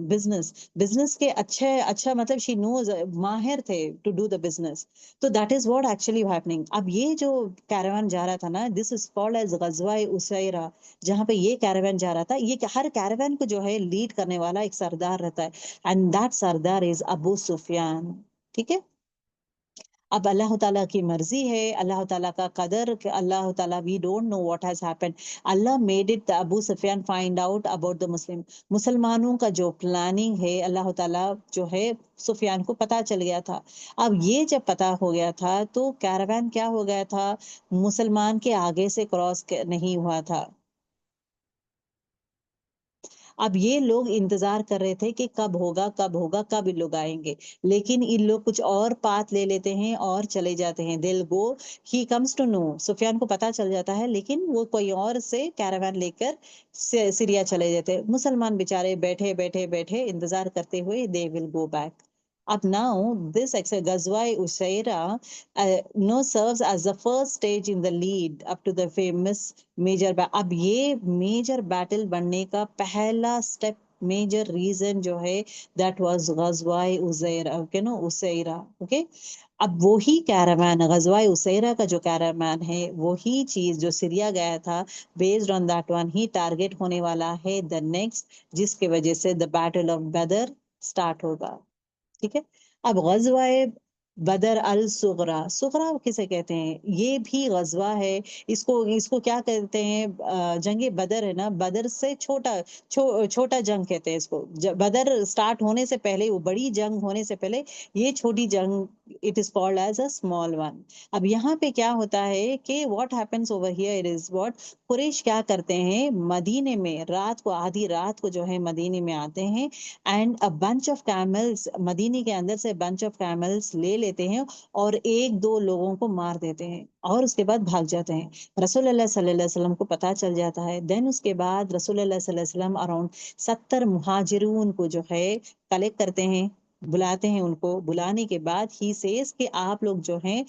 business. Business के अच्छे अच्छा मतलब शी नोज, माहिर थे टू डू द बिजनेस। तो that is what actually happening. अब ये जो कैरावान जा रहा था ना, दिस इज कॉल्ड एज गजवा उसैरा। जहाँ पे ये कैरावान जा रहा था, ये हर कैरावान को जो है लीड करने वाला एक सरदार रहता है, एंड दैट सरदार इज अबू सुफियान। ठीक है। अब अल्लाह ताला की मर्जी है, अल्लाह ताला का कदर कि अल्लाह ताला, we don't know what has happened. अल्लाह made it Abu Sufyan find out about the Muslim. मुसलमानों का जो प्लानिंग है, अल्लाह ताला जो है सुफियान को पता चल गया था। अब ये जब पता हो गया था तो कैरावान क्या हो गया था, मुसलमान के आगे से क्रॉस नहीं हुआ था। अब ये लोग इंतजार कर रहे थे कि कब होगा कब होगा, कब इन लोग आएंगे। लेकिन इन लोग कुछ और पाथ ले लेते हैं और चले जाते हैं, they'll go. He comes to know, Sufyan को पता चल जाता है, लेकिन वो कोई और से कैरावान लेकर सीरिया चले जाते हैं। मुसलमान बेचारे बैठे बैठे बैठे इंतजार करते हुए दे विल गो बैक। अब नाउ दिस गजवा उशैरा no serves as the first stage in the lead up to the famous अब ये मेजर बैटल बनने का पहला स्टेप, मेजर रीजन जो है, दैट वाज गजवाए उजैरा, ओके नो, उसैरा। ओके। अब वही कैरावान, गजवाए उसैरा का जो कैरावान है, वही चीज जो सीरिया गया था, based on that one he target होने वाला है द नेक्स्ट, जिसके वजह से द बैटल ऑफ बदर स्टार्ट होगा। ठीक है। अब गजवाए बदर अल सुगरा, सुगरा किसे कहते हैं, ये भी गजवा है। इसको इसको क्या कहते हैं, जंगे बदर है ना, बदर से छोटा, छोटा जंग कहते हैं इसको। बदर स्टार्ट होने से पहले, वो बड़ी जंग होने से पहले ये छोटी जंग, it is called as a small one. अब यहाँ पे क्या होता है कि what happens over here is what, Quraysh क्या करते हैं, मदीने में रात को, आधी रात को जो है मदीने में आते हैं, and a bunch of camels, मदीने के अंदर से बंच ऑफ कैमल्स ले लेते हैं, और एक दो लोगों को मार देते हैं, और उसके बाद भाग जाते हैं। रसूल अल्लाह सल्लल्लाहु अलैहि वसल्लम को पता चल जाता है। देन उसके बाद रसूल अल्लाह सल्लल्लाहु अलैहि वसल्लम अराउंड 70 मुहाजिरून को जो है कलेक्ट करते हैं, बुलाते हैं। उनको बुलाने के बाद ही सेज कि आप लोग जो हैं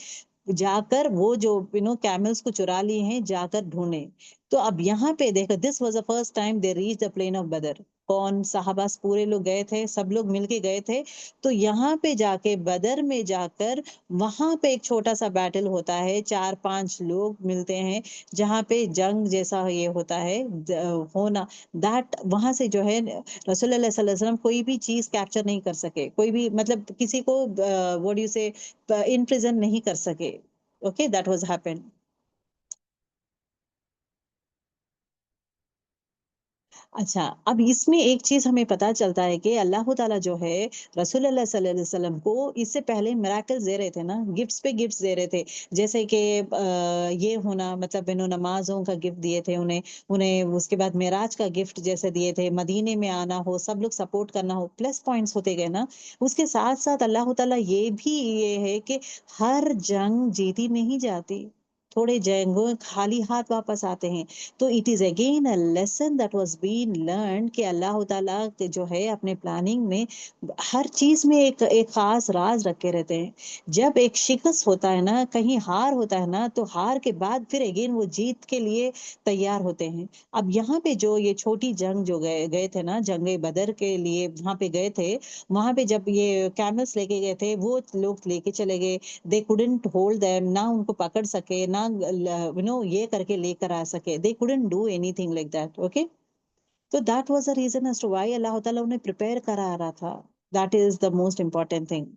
जाकर वो जो कैमल्स को चुरा लिए हैं, जाकर ढूंढे। तो अब यहाँ पे देखो, this was the first time they reach the plain of Badr. कौन, साहबास पूरे लोग गए थे, सब लोग मिलके गए थे। तो यहाँ पे जाके बदर में जाकर वहां पे एक छोटा सा बैटल होता है, 4-5 लोग मिलते हैं, जहाँ पे जंग जैसा ये होता है होना। दैट वहां से जो है रसूलुल्लाह सल्लल्लाहु अलैहि वसल्लम कोई भी चीज कैप्चर नहीं कर सके, कोई भी मतलब किसी को व्हाट डू यू से इन प्रिजन नहीं कर सके। Okay, that was happened. अच्छा, अब इसमें एक चीज हमें पता चलता है कि अल्लाह ताला जो है रसूलुल्लाह सल्लल्लाहु अलैहि वसल्लम को इससे पहले मिराकल्स दे रहे थे ना, गिफ्ट्स पे गिफ्ट्स दे रहे थे। जैसे कि ये होना, मतलब नमाजों का गिफ्ट दिए थे उन्हें, उसके बाद मेराज का गिफ्ट जैसे दिए थे, मदीने में आना हो, सब लोग सपोर्ट करना हो, प्लस पॉइंट्स होते गए ना। उसके साथ साथ अल्लाह ताला ये भी ये है कि हर जंग जीती नहीं जाती। थोड़े जंगों में खाली हाथ वापस आते हैं। तो it is again a lesson that was been learn कि अल्लाह ताला के जो है अपने प्लानिंग में हर चीज में एक एक खास राज रखे रहते हैं। जब एक शिकस्त होता है ना, कहीं हार होता है ना, तो हार के बाद फिर अगेन वो जीत के लिए तैयार होते हैं। अब यहाँ पे जो ये छोटी जंग जो गए गए थे ना, जंगे बदर के लिए वहां पे गए थे, वहां पे जब ये कैमल्स लेके गए थे, वो लोग लेके चले गए। दे कुडंट होल्ड देम, ना उनको पकड़ सके, ना ये करके लेकर आ सके। They couldn't do anything like that. Okay, तो that was the reason as to why Allah ताला उन्हें प्रिपेयर करा रहा था। That is the most important thing.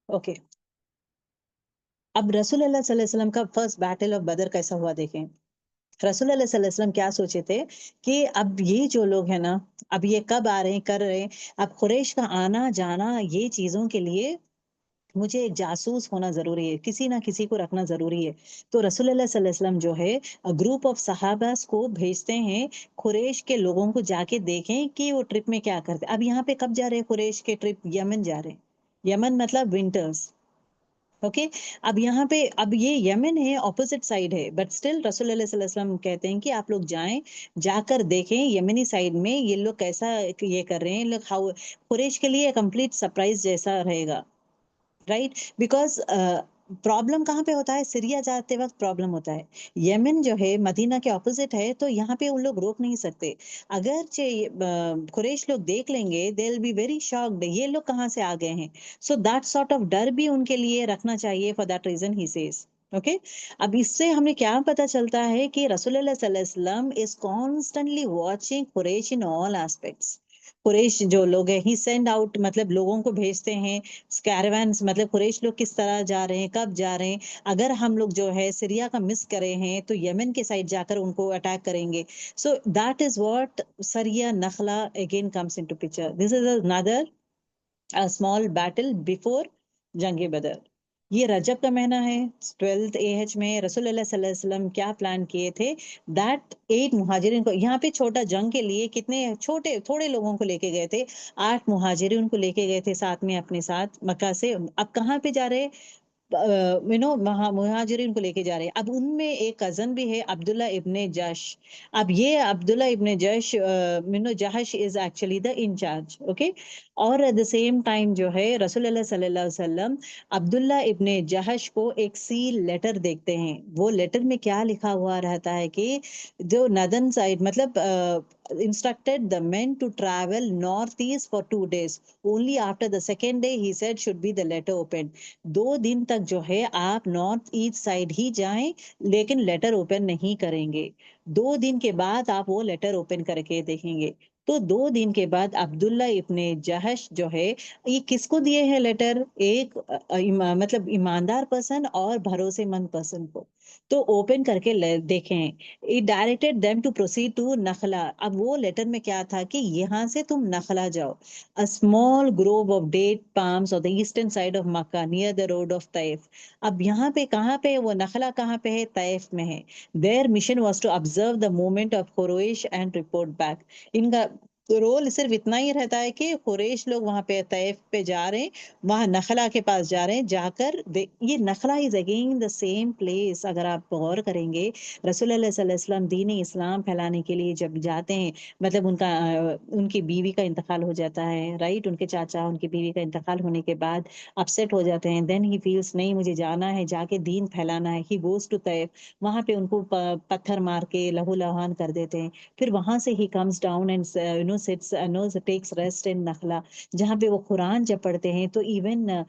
Okay, अब रसूल अल्लाह सल्लल्लाहु अलैहि वसल्लम का फर्स्ट बैटल ऑफ बदर कैसा हुआ देखें। रसूल अल्लाह सल्लल्लाहु अलैहि वसल्लम क्या सोचे थे कि अब ये जो लोग हैं ना, अब ये कब आ रहे हैं, कर रहे हैं। अब कुरैश का आना जाना ये चीजों के लिए मुझे एक जासूस होना जरूरी है, किसी ना किसी को रखना जरूरी है। तो रसूल अल्लाह सल्लल्लाहु अलैहि वसल्लम जो है ग्रुप ऑफ सहाबास को भेजते हैं, कुरैश के लोगों को जाके देखें कि वो ट्रिप में क्या करते हैं। अब यहाँ पे कब जा रहे हैं कुरैश के ट्रिप? यमन जा रहे हैं। यमन मतलब विंटर्स। ओके, अब यहाँ पे अब ये यमन है, ऑपोजिट साइड है, बट स्टिल रसूल अल्लाह सल्लल्लाहु अलैहि वसल्लम कहते हैं कि आप लोग जाएं, जाकर देखें यमनी साइड में ये लोग कैसा ये कर रहे हैं। लोग हाउ कुरैश के लिए कंप्लीट सरप्राइज जैसा रहेगा, राइट? बिकॉज प्रॉब्लम कहाँ पे होता है? सीरिया जाते वक्त प्रॉब्लम होता है। यमन जो है मदीना के ऑपोजिट है, तो यहाँ पे उन लोग रोक नहीं सकते। अगर कुरैश लोग देख लेंगे, they will be very shocked, ये लोग कहाँ से आ गए हैं। सो दैट सॉर्ट ऑफ डर भी उनके लिए रखना चाहिए। For that reason he says. Okay, अब इससे हमें क्या पता चलता है कि रसूल सल्लल्लाहु अलैहि वसल्लम is constantly watching Quraysh in all aspects. Quraysh जो लोग हैं, ही सेंड आउट, मतलब लोगों को भेजते हैं कैरावान्स, मतलब कुरैश लोग किस तरह जा रहे हैं, कब जा रहे हैं। अगर हम लोग जो है सीरिया का मिस करे हैं, तो यमन के साइड जाकर उनको अटैक करेंगे। सो दैट इज व्हाट सरिया Nakhla again comes into picture. This is another small battle before जंगे बदर। ये रजब का महीना है, 12th AH में रसूल अल्लाह सल्लल्लाहु अलैहि वसल्लम क्या प्लान किए थे, दैट 8 मुहाजिरिन को यहाँ पे छोटा जंग के लिए कितने छोटे थोड़े लोगों को लेके गए थे। 8 मुहाजिरिन को लेके गए थे साथ में, अपने साथ मक्का से। अब कहाँ पे जा रहे? मुहाजिरिन को लेके जा रहे हैं। अब उनमें एक कजन भी है, अब्दुल्ला इब्ने जश। अब ये अब्दुल्ला इब्ने जश, Jahsh is actually the in-charge. Okay, और एट द सेम टाइम जो है रसूल अल्लाह सल्लल्लाहु अलैहि वसल्लम अब्दुल्ला इब्ने जहश को एक सील लेटर देखते हैं। वो लेटर में क्या लिखा हुआ रहता है कि जो नदन साइड, मतलब instructed the men to travel northeast for 2 days. Only after the second day, he said, should be the letter opened. 2 दिन तक जो है आप नॉर्थ ईस्ट साइड ही जाएं, लेकिन लेटर ओपन नहीं करेंगे। 2 दिन के बाद आप वो लेटर ओपन करके देखेंगे। तो 2 दिन के बाद अब्दुल्ला इब्ने जहश जो है, ये किसको दिए हैं लेटर? एक मतलब ईमानदार पर्सन और भरोसेमंद पर्सन को। तो ओपन करके देखें। It directed them to proceed to Nakhla. अब वो लेटर में क्या था कि यहाँ से तुम नखला जाओ, a small grove of date palms on the eastern side of Makkah near the road of Taif. अब यहाँ पे कहाँ पे है वो नखला? कहाँ पे है? तैफ में है। Their mission was to observe the movement of Quraysh and report back. इनका रोल सिर्फ इतना ही रहता है कि कुरैश लोग वहां पे तैफ पे जा रहे हैं, वहां नखला के पास जा रहे हैं, जाकर ये Nakhla is again the same place. अगर आप गौर करेंगे, रसूल अल्लाह सल्लल्लाहु अलैहि वसल्लम दीन इस्लाम फैलाने के लिए जब जाते हैं, मतलब उनकी बीवी का इंतकाल हो जाता है, राइट? उनके चाचा, उनकी बीवी का इंतकाल होने के बाद अपसेट हो जाते हैं। देन ही फील्स, नहीं मुझे जाना है, जाके दीन फैलाना है। ही गोज टू तैफ, वहां पे उनको पत्थर मार के लहू लहान कर देते हैं। फिर वहां से he comes down and sits, takes rest in Nakhla, जहाँ पे वो कुरान जब पढ़ते हैं। तो इवन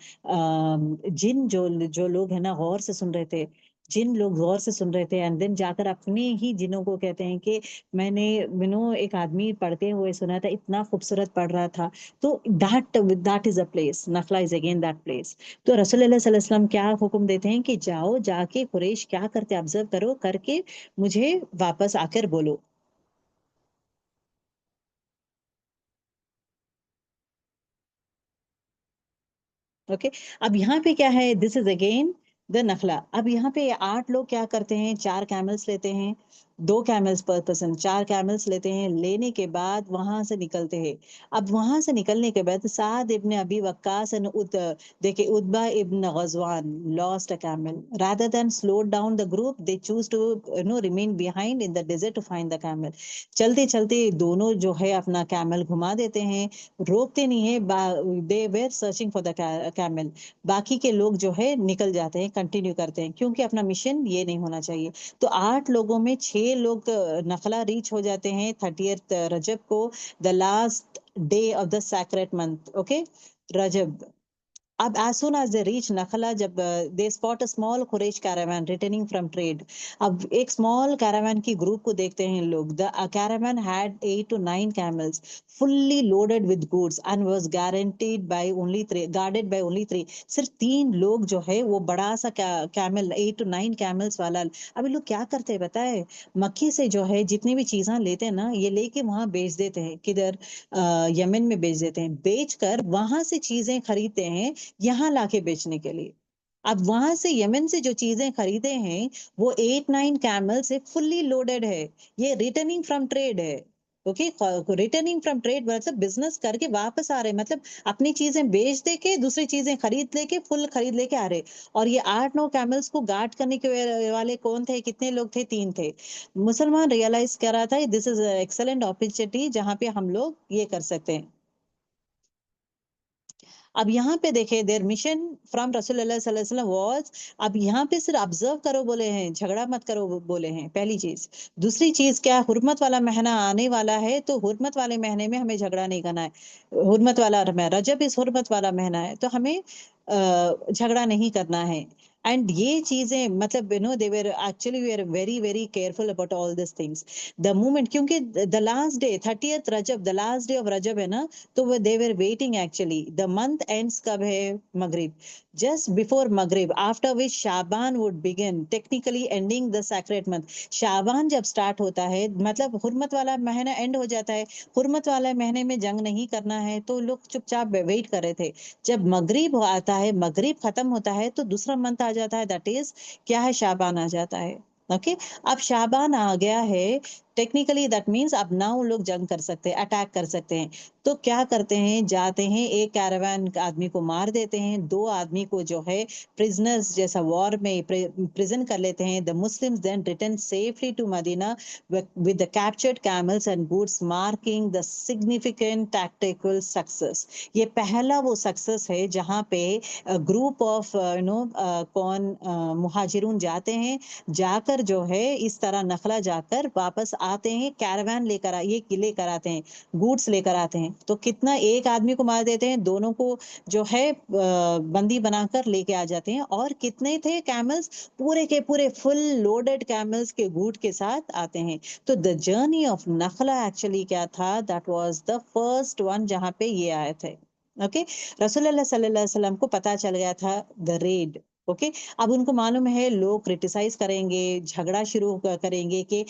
जिन जो जो लोग है ना गौर से सुन रहे थे, जिन लोग गौर से सुन रहे थे, एंड देन जाकर अपने ही जिनों को कहते हैं कि मैंने एक आदमी पढ़ते हुए सुना था, इतना खूबसूरत पढ़ रहा था। तो that is a place, Nakhla is again that place. तो रसूल अल्लाह सल्लल्लाहु अलैहि वसल्लम क्या हुक्म देते हैं कि जाओ, जाके कुरैश क्या करते ऑब्जर्व करो, करके मुझे वापस आकर बोलो। ओके, अब यहाँ पे क्या है? This is again the Nakhla. अब यहाँ पे 8 लोग क्या करते हैं? 4 कैमल्स लेते हैं, 2 कैमल्स पर पर्सन, 4 कैमल्स लेते हैं। लेने के बाद वहां से निकलते हैं। अब वहां से निकलने के बाद साद इब्न अबी वक्कास एंड देखिए उतबा इब्न Ghazwan lost a camel, rather than slow down the group they choose to remain behind in the desert to find the camel. चलते चलते दोनों जो है अपना कैमल घुमा देते हैं, रोकते नहीं है। They were searching for the camel. बाकी के लोग जो है निकल जाते हैं, कंटिन्यू करते हैं, क्योंकि अपना मिशन ये नहीं होना चाहिए। तो 8 लोगों में 6 लोग नखला रीच हो जाते हैं 30th रजब को, the last day of the sacred month, okay, रजब। अब as soon as they reach नखला, जब they spot a small Quraish caravan returning from trade। अब एक small caravan की ग्रुप को देखते हैं लोग। The caravan had 8 to 9 camels fully loaded with goods and was guaranteed by only 3 guarded by only 3। सिर्फ 3 लोग जो है वो बड़ा सा कैमल 8 to 9 कैमल्स वाला। अब ये लोग क्या करते हैं बताए, मक्की से जो है जितनी भी चीजें लेते हैं ना, ये लेके वहां बेच देते हैं। किधर? यमन में बेच देते हैं। बेचकर वहां से चीजें खरीदते हैं यहाँ लाके बेचने के लिए। अब वहां से यमन से जो चीजें खरीदे हैं वो 8-9 कैमल से फुल्ली लोडेड है। ये रिटर्निंग फ्रॉम ट्रेड है। ओके, रिटर्निंग फ्रॉम ट्रेड मतलब बिजनेस करके वापस आ रहे, मतलब अपनी चीजें बेच दे के दूसरी चीजें खरीद लेके फुल खरीद लेके आ रहे। और ये 8-9 कैमल्स को गार्ड करने के वाले कौन थे, कितने लोग थे? 3 थे। मुसलमान रियलाइज कर रहा था दिस इज एक्सेलेंट अपॉर्चुनिटी जहां पे हम लोग ये कर सकते हैं। अब यहाँ पे देखे देयर मिशन फ्रॉम रसूलुल्लाह सल्लल्लाहु अलैहि वसल्लम वाज, अब यहाँ पे सिर्फ ऑब्जर्व करो बोले हैं, झगड़ा मत करो बोले हैं, पहली चीज। दूसरी चीज क्या, हुर्मत वाला महीना आने वाला है, तो हुर्मत वाले महीने में हमें झगड़ा नहीं करना है। हुर्मत वाला रजब इस हुर्मत वाला महीना है, तो हमें झगड़ा नहीं करना है। एंड ये चीजें मतलब they were actually we are very very careful about all this things. The moment, क्योंकि द लास्ट डे 30th रजब, द लास्ट डे ऑफ रजब है ना, तो वो they were waiting actually. The month ends कब है? मगरिब, जस्ट बिफोर मगरिब, आफ्टर विच शाबान would begin, technically ending the sacred month. शाबान जब स्टार्ट होता है मतलब हुर्मत वाला महीना एंड हो जाता है। हुर्मत वाले महीने में जंग नहीं करना है, तो लोग चुपचाप वेट कर रहे थे। जब मगरिब आता है, मगरिब खत्म होता है, तो दूसरा मंथ आ जाता है, दैट इज क्या है? शाबान आ जाता है। ओके, अब शाबान आ गया है, टेक्निकली दैट मीन्स अब ना वो लोग जंग कर सकते हैं, अटैक कर सकते हैं। तो क्या करते हैं, जाते हैं एक कैरावान आदमी को मार देते हैं, 2 आदमी को जो है प्रिजनर्स जैसा वॉर में प्रिजन कर लेते हैं। The Muslims then return safely to Medina with the captured camels and goods, marking the significant tactical success। ये पहला वो सक्सेस है जहां पे ग्रुप ऑफ कौन मुहाजिरून जाते हैं, जाकर जो है इस तरह नखला जाकर वापस आते हैं, कैरावान लेकर ये किले कर आते हैं, गुड्स लेकर आते हैं। तो कितना, एक आदमी को मार देते हैं, दोनों को जो है बंदी बनाकर लेके आ जाते हैं। और कितने थे कैमल्स? पूरे के पूरे फुल लोडेड कैमल्स के गुड के साथ आते हैं। तो द जर्नी ऑफ नखला एक्चुअली क्या था, that was the first one जहां पे ये आए थे। ओके, रसूलुल्लाह सल्लल्लाहु अलैहि वसल्लम को पता चल गया था द रेड। ओके, अब उनको मालूम है लोग क्रिटिसाइज करेंगे, झगड़ा शुरू करेंगे कि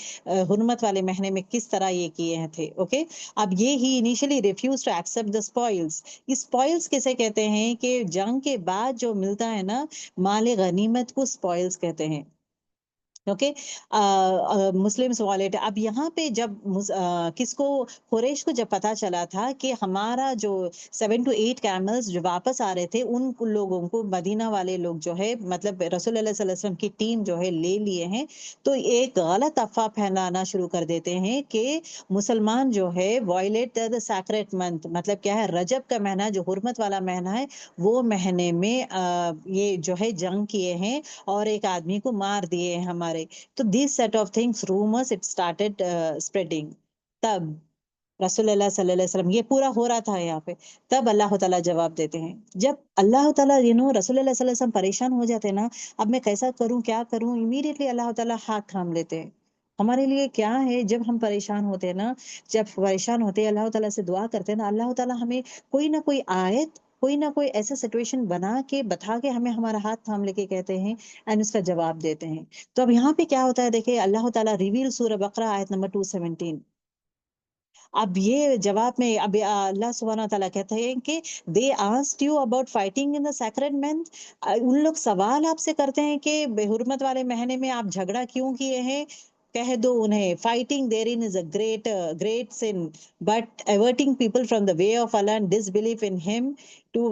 हुर्मत वाले महीने में किस तरह ये किए थे। ओके, अब ये he initially refuse to accept the spoils. Spoils किसे कहते हैं कि जंग के बाद जो मिलता है ना, माल गनीमत को स्पॉइल्स कहते हैं। Okay, Muslims wallet. अब यहाँ पे जब किसको, कुरैश को जब पता चला था कि हमारा जो 7 to 8 कैमल्स जो वापस आ रहे थे, उन लोगों को मदीना वाले लोग जो है मतलब रसूलुल्लाह सल्लल्लाहु अलैहि वसल्लम की टीम जो है ले लिए हैं, तो एक गलत अफवाह फैलाना शुरू कर देते हैं कि मुसलमान जो है वॉयलेट द सैक्रेड मंथ, मतलब क्या है, रजब का महीना जो हुर्मत वाला महीना है, वो महीने में ये जो है जंग किए हैं और एक आदमी को मार दिए हैं हमारे। तो this set of things rumours it started spreading. तब रसूलुल्लाह सल्लल्लाहु अलैहि वसल्लम, ये पूरा हो रहा था यहाँ पे, तब अल्लाह ताला जवाब देते हैं। जब अल्लाह ताला रसूलुल्लाह सल्लल्लाहु अलैहि वसल्लम परेशान हो जाते हैं ना, अब मैं कैसा करूं क्या करूं, इमीडिएटली अल्लाह ताला हाथ थाम लेते हैं। हमारे लिए क्या है, जब हम परेशान होते हैं ना, जब परेशान होते हैं अल्लाह ताला से दुआ करते हैं ना, अल्लाह ताला हमें कोई ना कोई आयत, कोई ना कोई ऐसा सिचुएशन बना के बता के हमें हमारा हाथ थाम लेके कहते हैं एंड उसका जवाब देते हैं। तो अब यहाँ पे क्या होता है, देखिए अल्लाह ताला रिवील सूरह बकरा आयत नंबर 217। अब ये जवाब में अब अल्लाह सुब्हानहू तआला कहते हैं कि they asked you about fighting in the sacred month. उन लोग सवाल आपसे करते हैं कि बेहुरमत वाले महीने में आप झगड़ा क्यों किए हैं। कह दो उन्हें, fighting therein is a great sin, but averting people from the way of Allah and disbelief in him to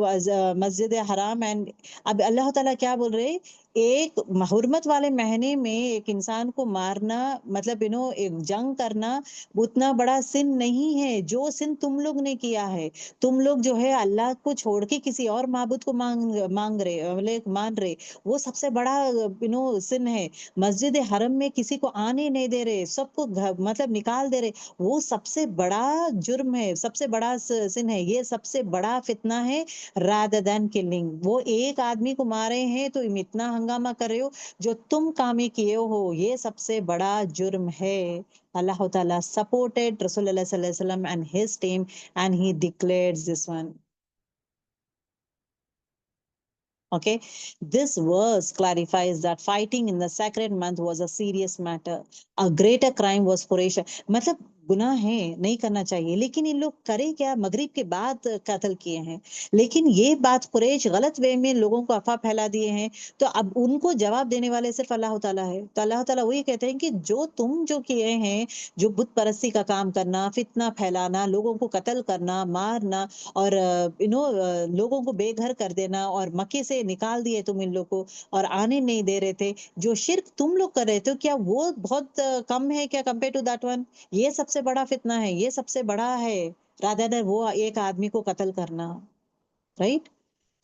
मस्जिद हराम एंड। अब अल्लाह ताला क्या बोल रहे, एक हुर्मत वाले महीने में एक इंसान को मारना, मतलब एक जंग करना उतना बड़ा सिन नहीं है जो सिन तुम लोग ने किया है। तुम लोग जो है अल्लाह को छोड़ के किसी और माबूद को मांग मांग रहे, मतलब मान रहे, वो सबसे बड़ा सिन है। मस्जिद हरम में किसी को आने नहीं दे रहे, सबको मतलब निकाल दे रहे, वो सबसे बड़ा जुर्म है, सबसे बड़ा सिन है, ये सबसे बड़ा फितना है रादर देन किलिंग। वो एक आदमी को मारे हैं तो इतना हंगामा कर रहे हो, जो तुम कामी किए हो ये सबसे बड़ा जुर्म है। अल्लाह ताला सपोर्टेड रसूलुल्लाह सल्लल्लाहु अलैहि वसल्लम and his team and he declares this one. Okay, this verse clarifies that fighting in the sacred month was a serious matter. A greater crime was Quraysh. मतलब गुनाह है, नहीं करना चाहिए, लेकिन इन लोग करे क्या, मगरिब के बाद कत्ल किए हैं। लेकिन ये बात कुरैश गलत वे में लोगों को अफवाह फैला दिए हैं, तो अब उनको जवाब देने वाले सिर्फ अल्लाह ताला है। तो अल्लाह ताला वही कहते हैं कि जो तुम जो किए हैं, जो बुत परस्ती का काम करना, फितना फैलाना, लोगों को कत्ल करना, मारना, और लोगों को बेघर कर देना, और मक्के से निकाल दिए तुम इन लोग को और आने नहीं दे रहे थे, जो शिर्क तुम लोग कर रहे थे, क्या वो बहुत कम है क्या कंपेयर टू दैट वन? ये सबसे बड़ा फितना है, ये सबसे बड़ा है रादर देन वो एक आदमी को कत्ल करना, right?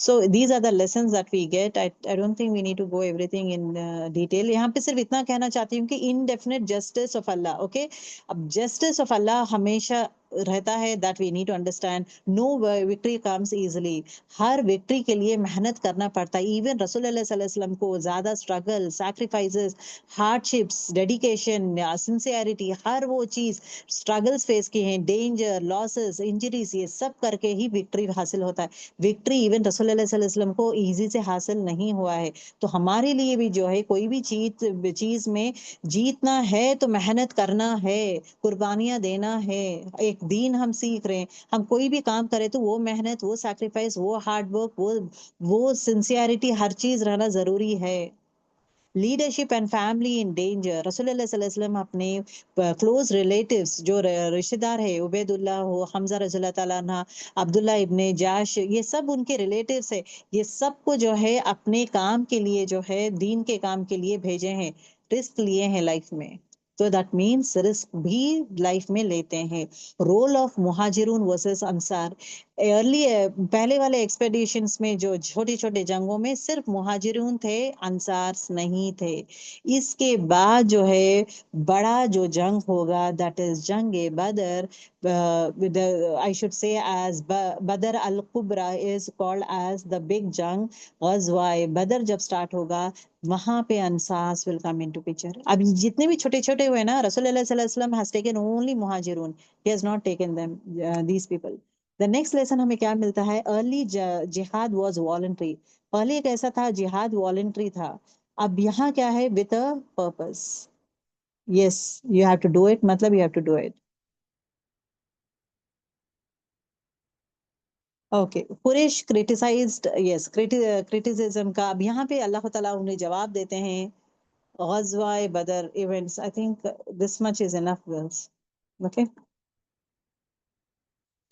So these are the lessons that we get. I don't think we need to go everything in detail. यहाँ पे सिर्फ इतना कहना चाहती हूँ कि indefinite justice of Allah, okay? अब justice of Allah हमेशा रहता है, that we need to understand. No victory comes easily. Her victory के लिए मेहनत करना पड़ता है। Even रसूलुल्लाह सल्लल्लाहु अलैहि वसल्लम को ज़्यादा struggle, sacrifices, hardships, dedication, sincerity, हर वो चीज़ struggles face की हैं, danger, losses, injuries, ये सब करके ही victory हासिल होता है। विक्ट्री इवन रसूलुल्लाह सल्लल्लाहु अलैहि वसल्लम को इजी से हासिल नहीं हुआ है। तो हमारे लिए भी जो है कोई भी चीज में जीतना है तो मेहनत करना है, कुर्बानियां देना है। एक दीन हम सीख रहे हैं, हम कोई भी काम करें तो वो मेहनत, वो सैक्रिफाइस, वो हार्ड वर्क, वो सिंसियरिटी, हर चीज रहना जरूरी है। Leadership and family in danger. रसूलुल्लाह सल्लल्लाहु अलैहि वसल्लम अपने क्लोज रिलेटिव्स जो रिश्तेदार है, उबैदुल्लाह हो, हमजा रज़ियल्लाहु ताला अन्हा, अब्दुल्ला इब्ने जाश, ये सब उनके रिलेटिव्स है। ये सबको जो है अपने काम के लिए, जो है दीन के काम के लिए भेजे हैं, रिस्क लिए हैं लाइफ में। तो दैट मीन्स रिस्क भी लाइफ में लेते हैं। रोल ऑफ मुहाजिरून वर्सेस अंसार। अर्ली पहले वाले एक्सपेडिशंस में जो छोटे छोटे जंगों में सिर्फ मुहाजिरून थे, अंसार नहीं थे। इसके बाद जो है बड़ा जो जंग होगा, दैट इज जंग बदर, I should say as Badr Al Kubra is called as the big जंग। गज़वाए बदर जब स्टार्ट होगा, वहां पे अंसार विल कम इनटू पिक्चर। अब जितने भी छोटे छोटे हुए ना, रसूलुल्लाह सल्लल्लाहु अलैहि वसल्लम हैज टेकन ओनली मुहाजिरून, he has not taken them these people. The next lesson हमें क्या मिलता है, अर्ली जिहाद वाज वॉलंटरी। पहले एक ऐसा था, जिहाद वॉलंटरी था। अब यहाँ क्या है, with a purpose. Yes, you have to do it, मतलब you have to do it. Okay, Quraysh criticised, yes, criticism का। अब यहाँ पे अल्लाह ताला उन्हें जवाब देते हैं। गज़वाए बदर events, I think this much is enough girls. Okay,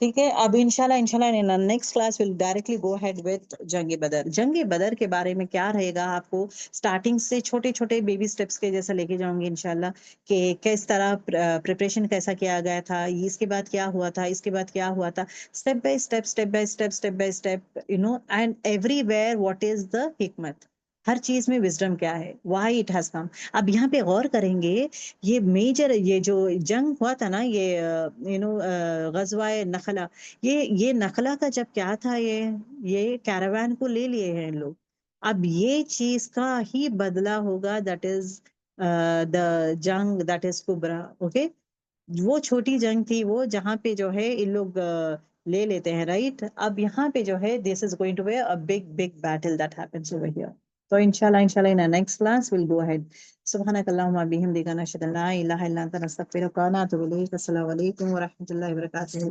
ठीक है। अब इंशाल्लाह इंशाल्लाह in next class will directly go ahead with जंग बदर। जंग बदर के बारे में क्या रहेगा, आपको स्टार्टिंग से छोटे छोटे बेबी स्टेप्स के जैसा लेके जाऊंगी इंशाल्लाह, कि किस तरह प्रिपरेशन कैसा किया गया था, इसके बाद क्या हुआ था, इसके बाद क्या हुआ था, step by step, step by step, step by step, and everywhere what is the हिकमत। हर चीज में विजडम क्या है, व्हाई इट हैज कम। अब यहाँ पे गौर करेंगे, ये मेजर, ये जो जंग हुआ था ना, ये गजवाए नखला, ये नखला का जब क्या था, ये कैरावान को ले लिए हैं इन लोग। अब ये चीज का ही बदला होगा, दैट इज द जंग दैट इज कुबरा। ओके, वो छोटी जंग थी वो, जहां पे जो है इन लोग ले लेते हैं, राइट? अब यहाँ पे जो है, this is going to be a big big battle that happens over here. तो इंशाल्लाह इंशाल्लाह in next class will go ahead. सुब्हानक अल्लाहुम्मा बिहम्दिका नशहदु अन ला इलाहा इल्ला अंता नस्तगफिरुका व नतूबु इलैक। अस्सलामु अलैकुम व रहमतुल्लाहि व बरकातुहू।